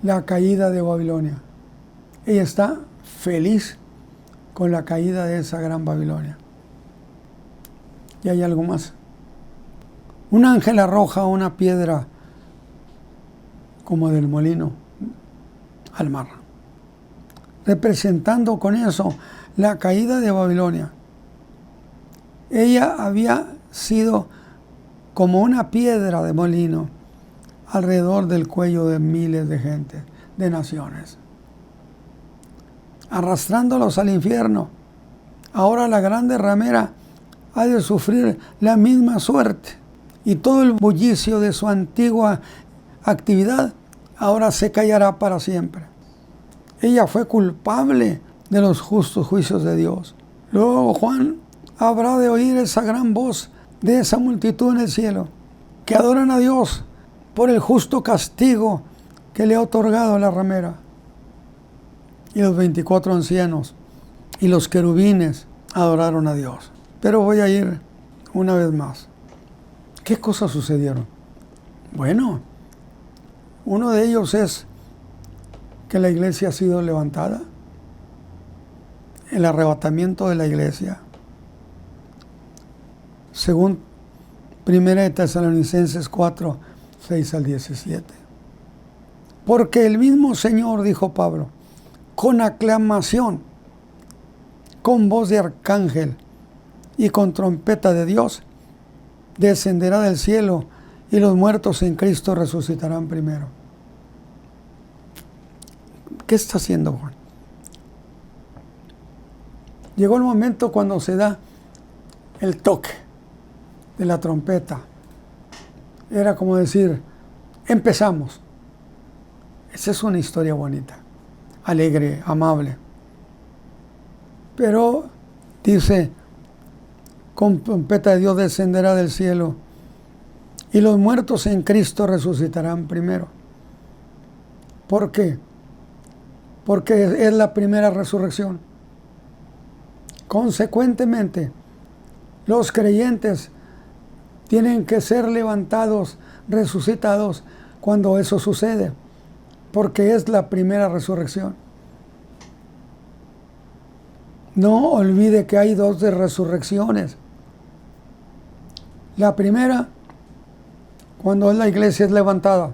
la caída de Babilonia. Ella está feliz con la caída de esa gran Babilonia. Y hay algo más. Un ángel arroja una piedra como del molino al mar, representando con eso la caída de Babilonia. Ella había sido como una piedra de molino alrededor del cuello de miles de gente, de naciones, arrastrándolos al infierno. Ahora la grande ramera ha de sufrir la misma suerte, y todo el bullicio de su antigua actividad ahora se callará para siempre. Ella fue culpable de los justos juicios de Dios. Luego Juan habrá de oír esa gran voz de esa multitud en el cielo, que adoran a Dios por el justo castigo que le ha otorgado la ramera. Y los 24 ancianos y los querubines adoraron a Dios. Pero voy a ir una vez más. ¿Qué cosas sucedieron? Bueno, uno de ellos es que la iglesia ha sido levantada, el arrebatamiento de la iglesia, según 1 Tesalonicenses 4, 6 al 17. Porque el mismo Señor, dijo Pablo, con aclamación, con voz de arcángel y con trompeta de Dios, descenderá del cielo, y los muertos en Cristo resucitarán primero. ¿Qué está haciendo Juan? Llegó el momento cuando se da el toque de la trompeta. Era como decir, empezamos. Esa es una historia bonita, alegre, amable. Pero dice, con trompeta de Dios descenderá del cielo, y los muertos en Cristo resucitarán primero. ¿Por qué? Porque es la primera resurrección. Consecuentemente, los creyentes tienen que ser levantados, resucitados, cuando eso sucede, porque es la primera resurrección. No olvide que hay dos de resurrecciones. La primera, cuando la iglesia es levantada.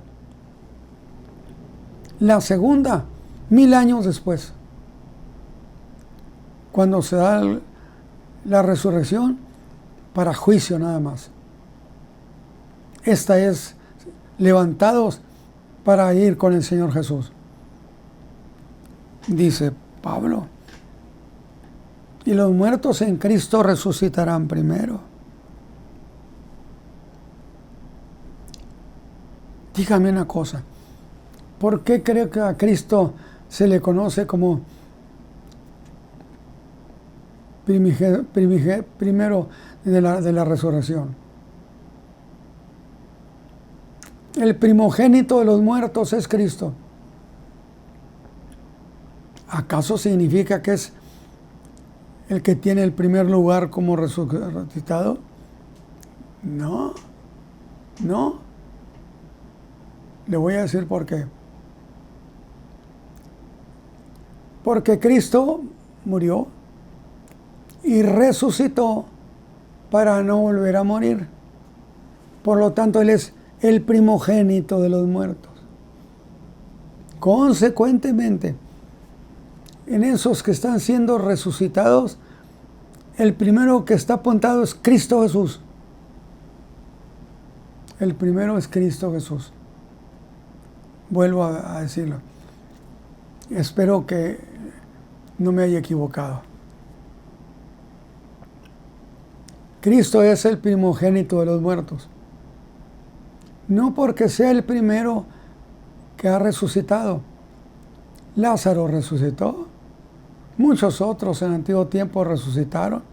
La segunda, 1000 años después, cuando se da la resurrección para juicio nada más. Esta es levantados para ir con el Señor Jesús. Dice Pablo, y los muertos en Cristo resucitarán primero. Dígame una cosa, ¿por qué creo que a Cristo se le conoce como primero de la resurrección? El primogénito de los muertos es Cristo. ¿Acaso significa que es el que tiene el primer lugar como resucitado? No, no. Le voy a decir por qué. Porque Cristo murió y resucitó para no volver a morir. Por lo tanto, Él es el primogénito de los muertos. Consecuentemente, en esos que están siendo resucitados, el primero que está apuntado es Cristo Jesús. El primero es Cristo Jesús. Vuelvo a decirlo. Espero que no me haya equivocado. Cristo es el primogénito de los muertos. No porque sea el primero que ha resucitado. Lázaro resucitó. Muchos otros en antiguo tiempo resucitaron.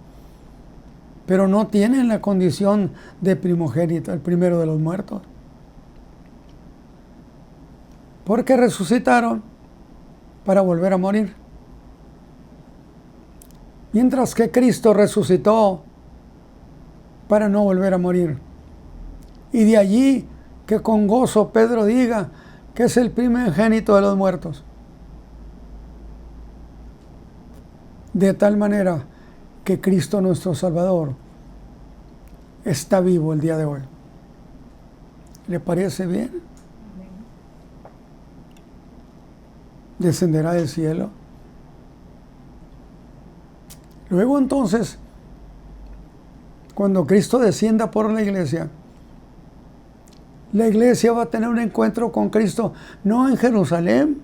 pero no tienen la condición de primogénito, el primero de los muertos. Porque resucitaron para volver a morir. Mientras que Cristo resucitó para no volver a morir. Y de allí que con gozo Pedro diga que es el primogénito de los muertos. De tal manera que Cristo nuestro Salvador está vivo el día de hoy. ¿Le parece bien? Descenderá del cielo. Luego entonces, cuando Cristo descienda por la iglesia va a tener un encuentro con Cristo, no en Jerusalén,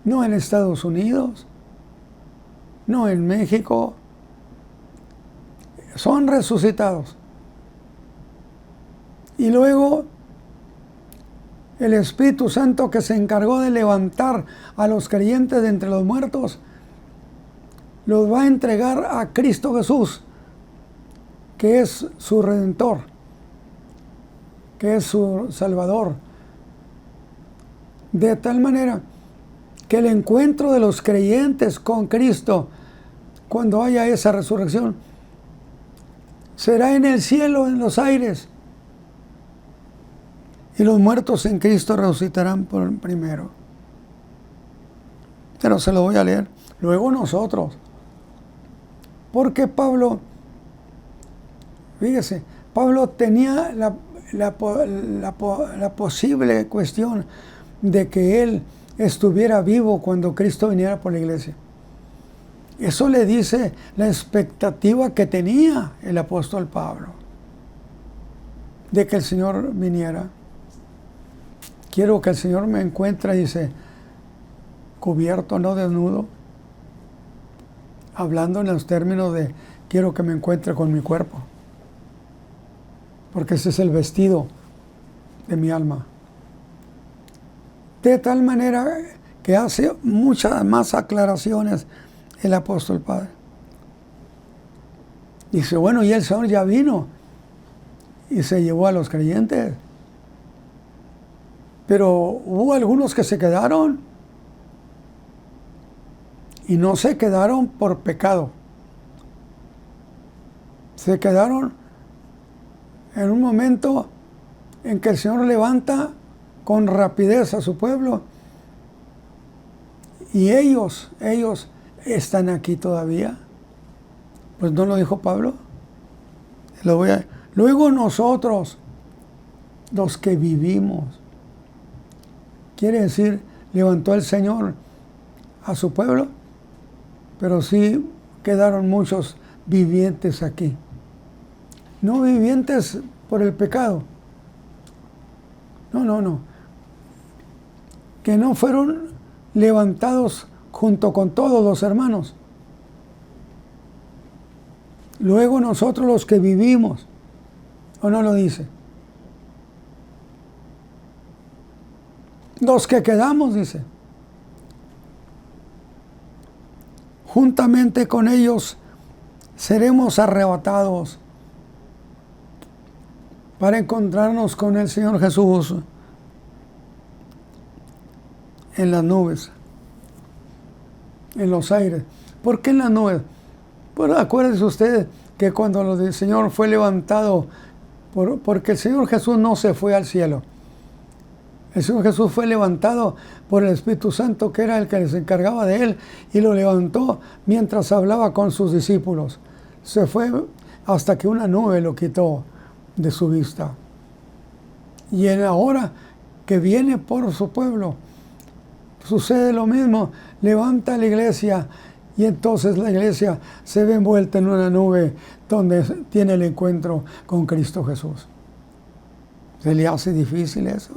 no en Estados Unidos, no en México. Son resucitados. Y luego el Espíritu Santo, que se encargó de levantar a los creyentes de entre los muertos, los va a entregar a Cristo Jesús, que es su Redentor, que es su Salvador. De tal manera que el encuentro de los creyentes con Cristo, cuando haya esa resurrección, será en el cielo, en los aires. Y los muertos en Cristo resucitarán por primero. Pero se lo voy a leer. Luego nosotros. Porque Pablo, fíjese, Pablo tenía la posible cuestión de que él estuviera vivo cuando Cristo viniera por la iglesia. Eso le dice la expectativa que tenía el apóstol Pablo de que el Señor viniera. Quiero que el Señor me encuentre, dice, cubierto, no desnudo, hablando en los términos de quiero que me encuentre con mi cuerpo, porque ese es el vestido de mi alma. De tal manera que hace muchas más aclaraciones el apóstol Padre. Dice, bueno, y el Señor ya vino y se llevó a los creyentes, pero hubo algunos que se quedaron, y no se quedaron por pecado, se quedaron en un momento en que el Señor levanta con rapidez a su pueblo, y ellos están aquí todavía. Pues no lo dijo Pablo. Luego nosotros, los que vivimos, quiere decir, levantó el Señor a su pueblo, pero sí quedaron muchos vivientes aquí. No vivientes por el pecado. No. Que no fueron levantados junto con todos los hermanos. Luego nosotros los que vivimos, ¿o no lo dice? Los que quedamos, dice, juntamente con ellos seremos arrebatados para encontrarnos con el Señor Jesús en las nubes, en los aires. ¿Por qué en las nubes? Pues acuérdense ustedes que cuando el Señor fue levantado, porque el Señor Jesús no se fue al cielo. El Señor Jesús fue levantado por el Espíritu Santo, que era el que se encargaba de él, y lo levantó mientras hablaba con sus discípulos. Se fue hasta que una nube lo quitó de su vista. Y en la hora que viene por su pueblo, sucede lo mismo. Levanta la iglesia, y entonces la iglesia se ve envuelta en una nube donde tiene el encuentro con Cristo Jesús. ¿Se le hace difícil eso?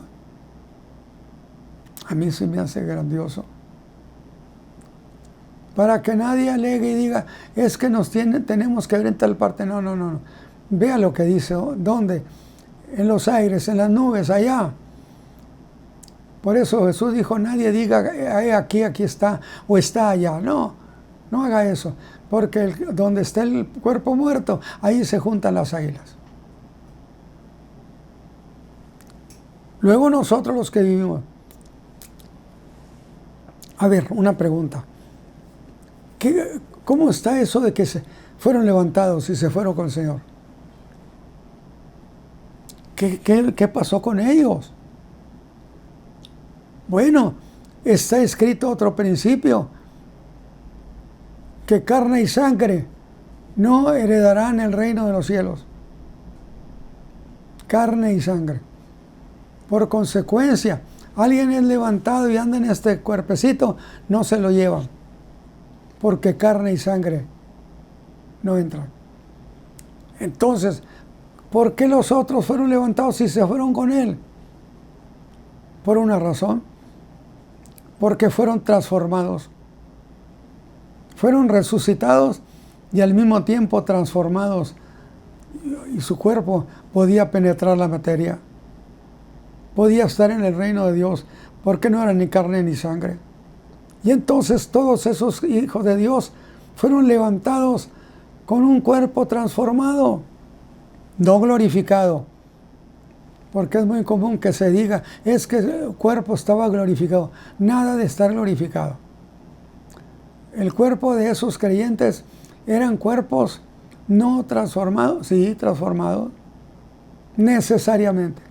A mí se me hace grandioso. Para que nadie alegue y diga, es que tenemos que ver en tal parte. No. Vea lo que dice. ¿Dónde? En los aires, en las nubes, allá. Por eso Jesús dijo, nadie diga, aquí está, o está allá. No haga eso. porque donde está el cuerpo muerto, ahí se juntan las águilas. Luego nosotros los que vivimos. A ver, una pregunta. ¿Cómo está eso de que se fueron levantados y se fueron con el Señor? ¿Qué pasó con ellos? Bueno, está escrito otro principio, que carne y sangre no heredarán el reino de los cielos. Carne y sangre. Por consecuencia, alguien es levantado y anda en este cuerpecito, no se lo llevan, porque carne y sangre no entran. Entonces, ¿por qué los otros fueron levantados si se fueron con él? Por una razón, porque fueron transformados, fueron resucitados y al mismo tiempo transformados, y su cuerpo podía penetrar la materia, podía estar en el reino de Dios, porque no era ni carne ni sangre. Y entonces todos esos hijos de Dios fueron levantados con un cuerpo transformado, no glorificado, porque es muy común que se diga, es que el cuerpo estaba glorificado. Nada de estar glorificado. El cuerpo de esos creyentes eran cuerpos no transformados, sí, transformados, necesariamente.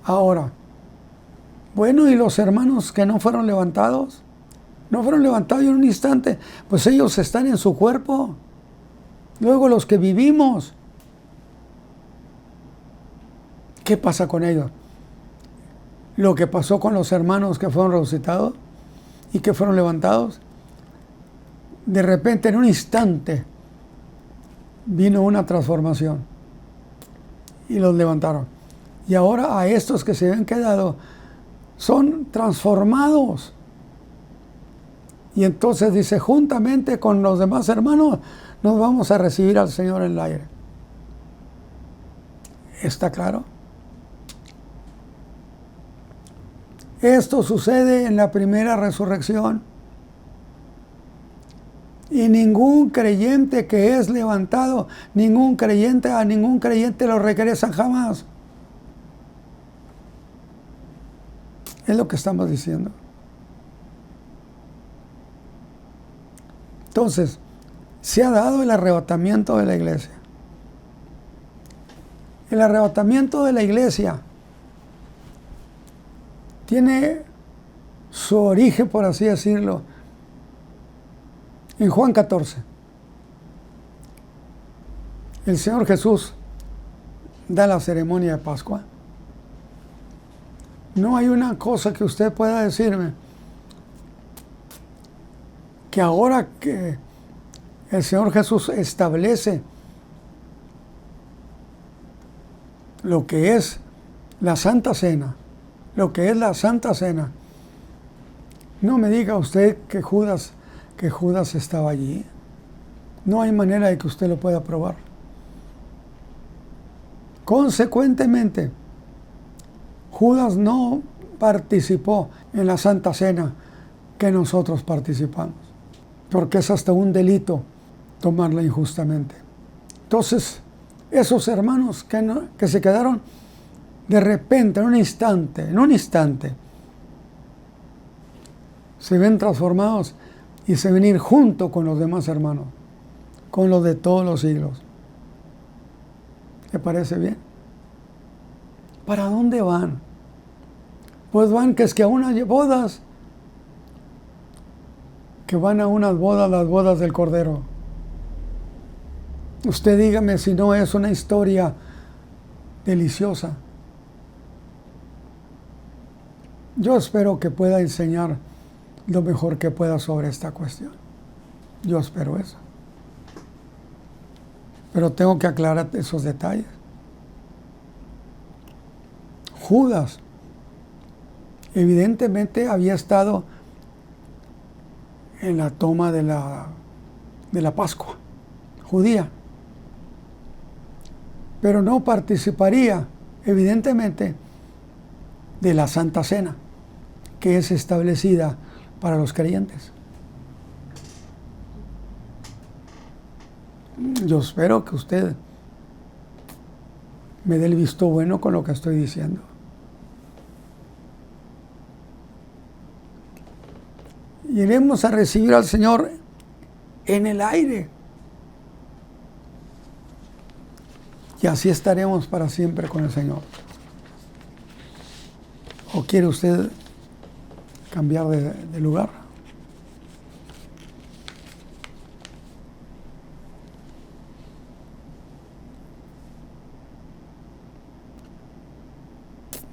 Ahora, bueno, ¿y los hermanos que no fueron levantados? No fueron levantados en un instante, pues ellos están en su cuerpo. Luego los que vivimos, ¿qué pasa con ellos? Lo que pasó con los hermanos que fueron resucitados y que fueron levantados, de repente en un instante vino una transformación y los levantaron. Y ahora a estos que se habían quedado son transformados. Y entonces dice, juntamente con los demás hermanos nos vamos a recibir al Señor en el aire. ¿Está claro? Esto sucede en la primera resurrección. Y ningún creyente que es levantado, a ningún creyente lo regresan jamás. Es lo que estamos diciendo. Entonces, se ha dado el arrebatamiento de la iglesia. El arrebatamiento de la iglesia tiene su origen, por así decirlo, en Juan 14. El Señor Jesús da la ceremonia de Pascua. No hay una cosa que usted pueda decirme que ahora que el Señor Jesús establece lo que es la Santa Cena, no me diga usted que Judas estaba allí. No hay manera de que usted lo pueda probar. Consecuentemente, Judas no participó en la Santa Cena que nosotros participamos, porque es hasta un delito tomarla injustamente. Entonces, esos hermanos que se quedaron de repente, en un instante, se ven transformados y se ven ir junto con los demás hermanos, con los de todos los siglos. ¿Le parece bien? ¿Para dónde van? Pues van que es que a unas bodas, que van a unas bodas, las bodas del Cordero. Usted dígame si no es una historia deliciosa. Yo espero que pueda enseñar lo mejor que pueda sobre esta cuestión. Yo espero eso. Pero tengo que aclarar esos detalles. Judas evidentemente había estado en la toma de la Pascua judía, pero no participaría evidentemente de la Santa Cena, que es establecida para los creyentes. Yo espero que usted me dé el visto bueno con lo que estoy diciendo. Iremos a recibir al Señor en el aire. Y así estaremos para siempre con el Señor. ¿O quiere usted cambiar de lugar?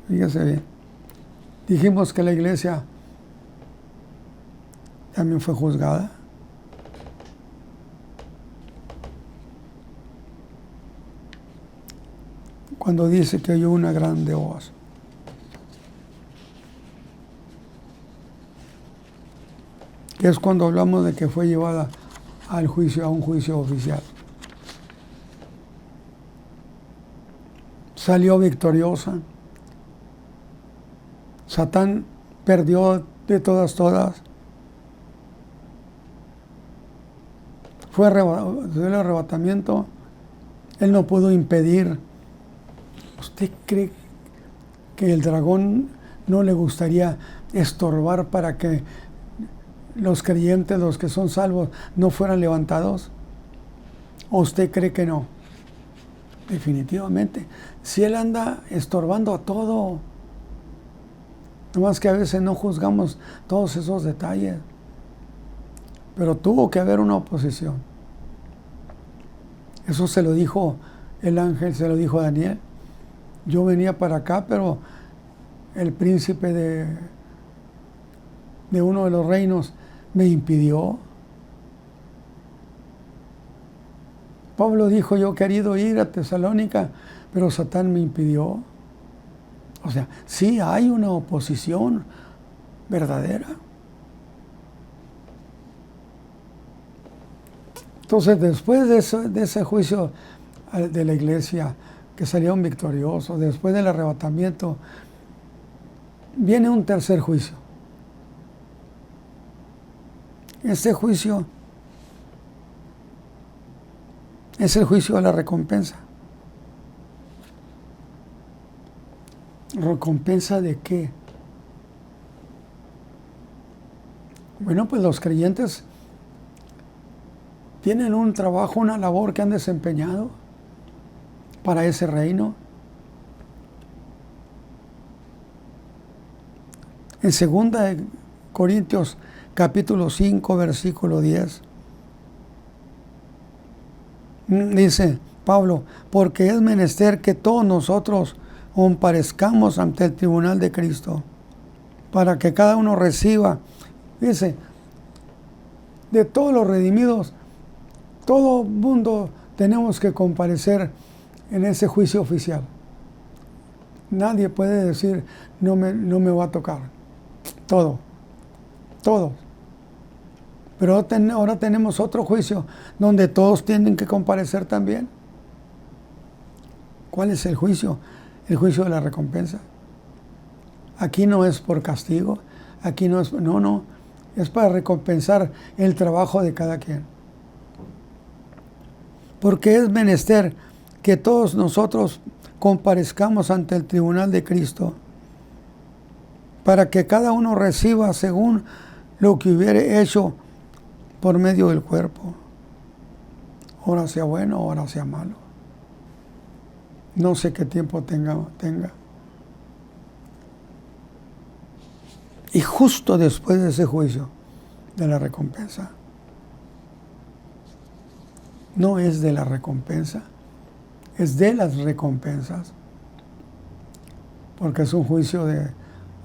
Fíjese bien. Dijimos que la iglesia también fue juzgada. Cuando dice que oyó una grande voz. Que es cuando hablamos de que fue llevada al juicio, a un juicio oficial. Salió victoriosa. Satán perdió de todas. Fue el arrebatamiento. Él no pudo impedir. ¿Usted cree que el dragón no le gustaría estorbar para que los creyentes, los que son salvos, no fueran levantados? ¿O usted cree que no? Definitivamente. Si él anda estorbando a todo, nomás que a veces no juzgamos todos esos detalles. Pero tuvo que haber una oposición. Eso se lo dijo el ángel, se lo dijo a Daniel. Yo venía para acá, pero el príncipe de uno de los reinos me impidió. Pablo dijo, yo he querido ir a Tesalónica, pero Satán me impidió. O sea, sí hay una oposición verdadera. Entonces, después de ese juicio de la iglesia, que salieron victoriosos, después del arrebatamiento, viene un tercer juicio. Este juicio es el juicio de la recompensa. ¿Recompensa de qué? Bueno, pues los creyentes tienen un trabajo, una labor que han desempeñado para ese reino. En 2 Corintios capítulo 5, versículo 10, dice Pablo, porque es menester que todos nosotros comparezcamos ante el tribunal de Cristo, para que cada uno reciba, dice, de todos los redimidos, todo mundo tenemos que comparecer en ese juicio oficial. Nadie puede decir, no me va a tocar. Todos. Pero ahora tenemos otro juicio donde todos tienen que comparecer también. ¿Cuál es el juicio? El juicio de la recompensa. Aquí no es por castigo, aquí no es, es para recompensar el trabajo de cada quien. Porque es menester que todos nosotros comparezcamos ante el tribunal de Cristo, para que cada uno reciba según lo que hubiere hecho por medio del cuerpo, ora sea bueno, ora sea malo. No sé qué tiempo tenga. Y justo después de ese juicio de la recompensa, no es de la recompensa, es de las recompensas, porque es un juicio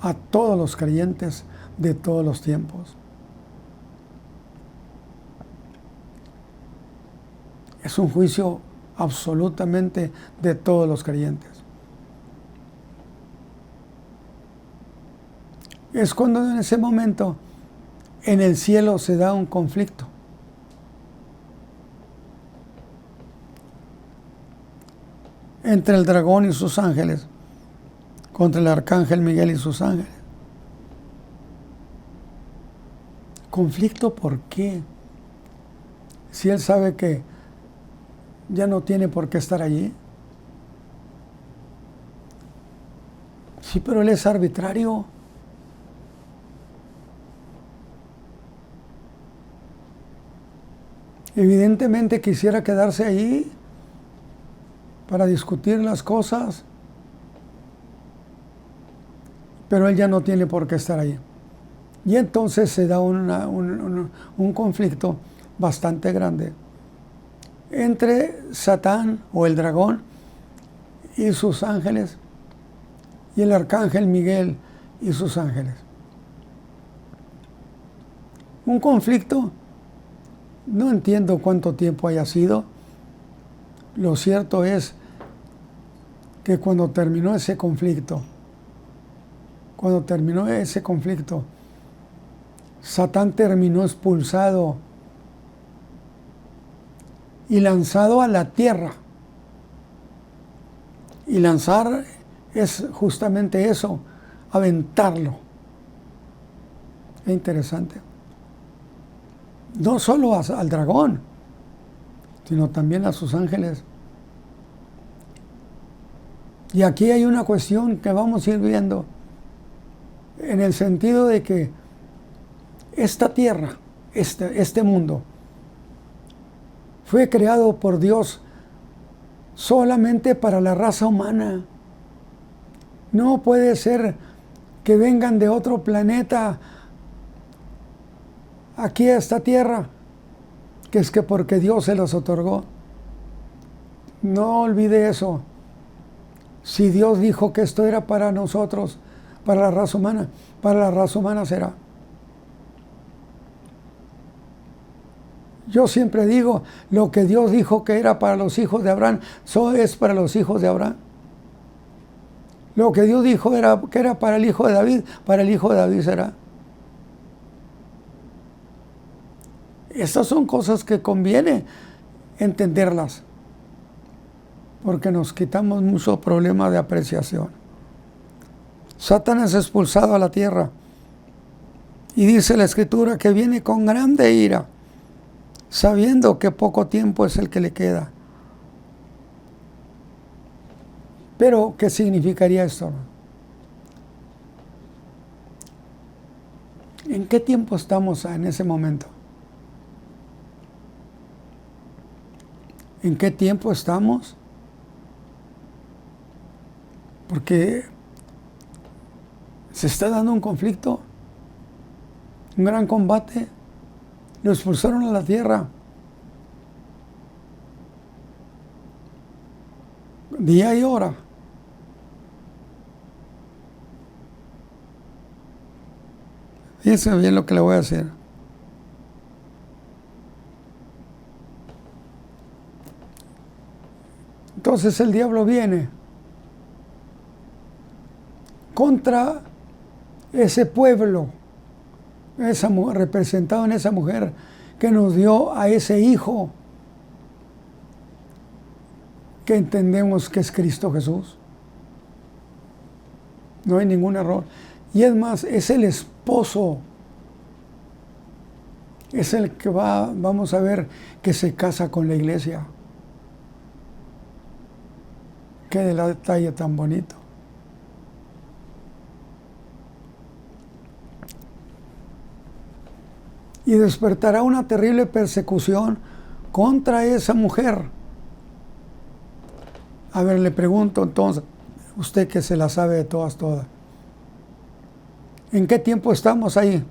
a todos los creyentes de todos los tiempos. Es un juicio absolutamente de todos los creyentes. Es cuando en ese momento en el cielo se da un conflicto. Entre el dragón y sus ángeles, contra el arcángel Miguel y sus ángeles. ¿Conflicto por qué? Si él sabe que ya no tiene por qué estar allí. Sí, pero Él es arbitrario. Evidentemente quisiera quedarse ahí para discutir las cosas, pero Él ya no tiene por qué estar ahí. Y entonces se da un conflicto bastante grande entre Satán o el dragón y sus ángeles, y el arcángel Miguel y sus ángeles. Un conflicto, no entiendo cuánto tiempo haya sido. Lo cierto es que cuando terminó ese conflicto, Satán terminó expulsado y lanzado a la tierra. Y lanzar es justamente eso, aventarlo. Es interesante. No solo al dragón, sino también a sus ángeles. Y aquí hay una cuestión que vamos a ir viendo, en el sentido de que esta tierra, este mundo, fue creado por Dios solamente para la raza humana. No puede ser que vengan de otro planeta aquí a esta tierra, que es que porque Dios se los otorgó. No olvide eso. Si Dios dijo que esto era para nosotros, para la raza humana será. Yo siempre digo, lo que Dios dijo que era para los hijos de Abraham, eso es para los hijos de Abraham. Lo que Dios dijo que era para el hijo de David, para el hijo de David será. Estas son cosas que conviene entenderlas, porque nos quitamos mucho problema de apreciación. Satán es expulsado a la tierra y dice la Escritura que viene con grande ira, sabiendo que poco tiempo es el que le queda. Pero, ¿qué significaría esto? ¿En qué tiempo estamos en ese momento? ¿En qué tiempo estamos? Porque se está dando un conflicto, un gran combate. Lo expulsaron a la tierra. Día y hora. Fíjense bien lo que le voy a decir. Entonces el diablo viene contra ese pueblo, representado en esa mujer que nos dio a ese hijo que entendemos que es Cristo Jesús. No hay ningún error. Y es más, es el esposo, es el que vamos a ver, que se casa con la iglesia. Qué detalle tan bonito. Y despertará una terrible persecución contra esa mujer. A ver, le pregunto entonces, usted que se la sabe de todas. ¿En qué tiempo estamos ahí?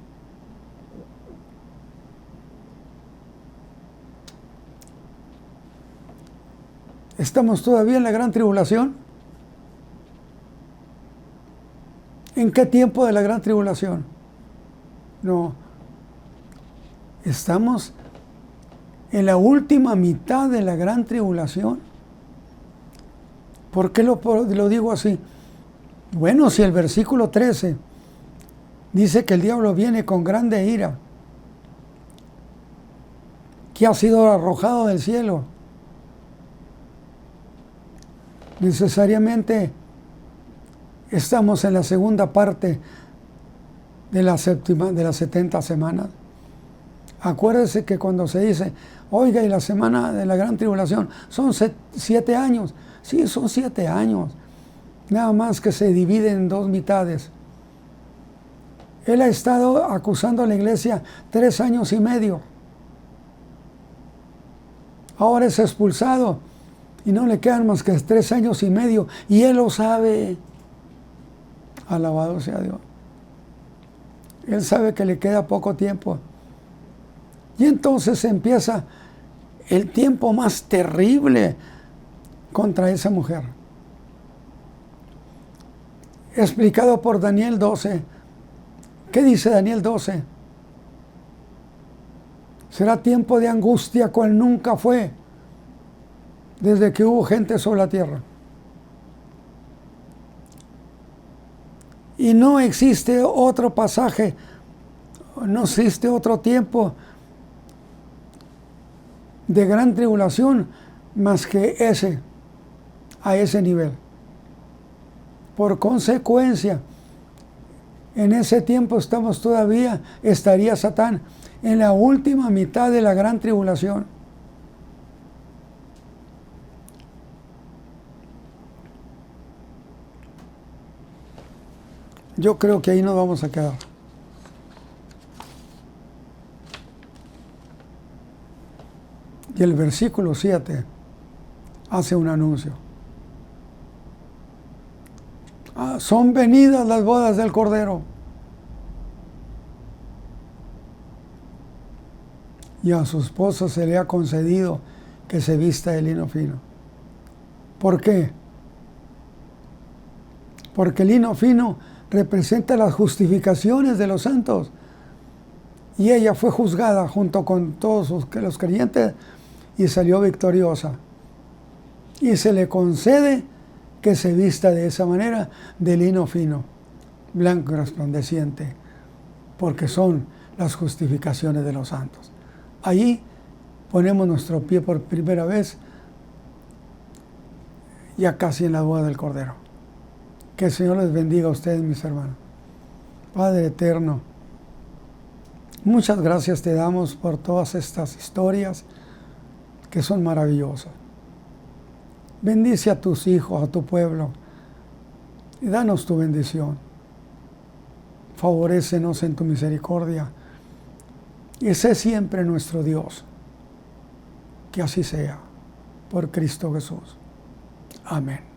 ¿Estamos todavía en la gran tribulación? ¿En qué tiempo de la gran tribulación? No. Estamos en la última mitad de la gran tribulación. ¿Por qué lo digo así? Bueno, si el versículo 13 dice que el diablo viene con grande ira, que ha sido arrojado del cielo, necesariamente estamos en la segunda parte de las 70 semanas. Acuérdese que cuando se dice, oiga, y la semana de la gran tribulación, son 7 años. Sí, son 7 años. Nada más que se divide en 2 mitades. Él ha estado acusando a la iglesia 3 años y medio. Ahora es expulsado y no le quedan más que 3 años y medio. Y él lo sabe. Alabado sea Dios. Él sabe que le queda poco tiempo. Y entonces empieza el tiempo más terrible contra esa mujer. Explicado por Daniel 12. ¿Qué dice Daniel 12? Será tiempo de angustia cual nunca fue desde que hubo gente sobre la tierra. Y no existe otro pasaje, no existe otro tiempo de gran tribulación más que ese, a ese nivel. Por consecuencia, en ese tiempo estaría Satán en la última mitad de la gran tribulación. Yo creo que ahí nos vamos a quedar. Y el versículo 7 hace un anuncio. Son venidas las bodas del Cordero. Y a su esposo se le ha concedido que se vista de lino fino. ¿Por qué? Porque el lino fino representa las justificaciones de los santos. Y ella fue juzgada junto con todos los creyentes y salió victoriosa. Y se le concede que se vista de esa manera, de lino fino, blanco y resplandeciente, porque son las justificaciones de los santos. Allí ponemos nuestro pie por primera vez, ya casi en la boda del Cordero. Que el Señor les bendiga a ustedes, mis hermanos. Padre eterno, muchas gracias te damos por todas estas historias que son maravillosas. Bendice a tus hijos, a tu pueblo, y danos tu bendición. Favorécenos en tu misericordia, y sé siempre nuestro Dios. Que así sea, por Cristo Jesús. Amén.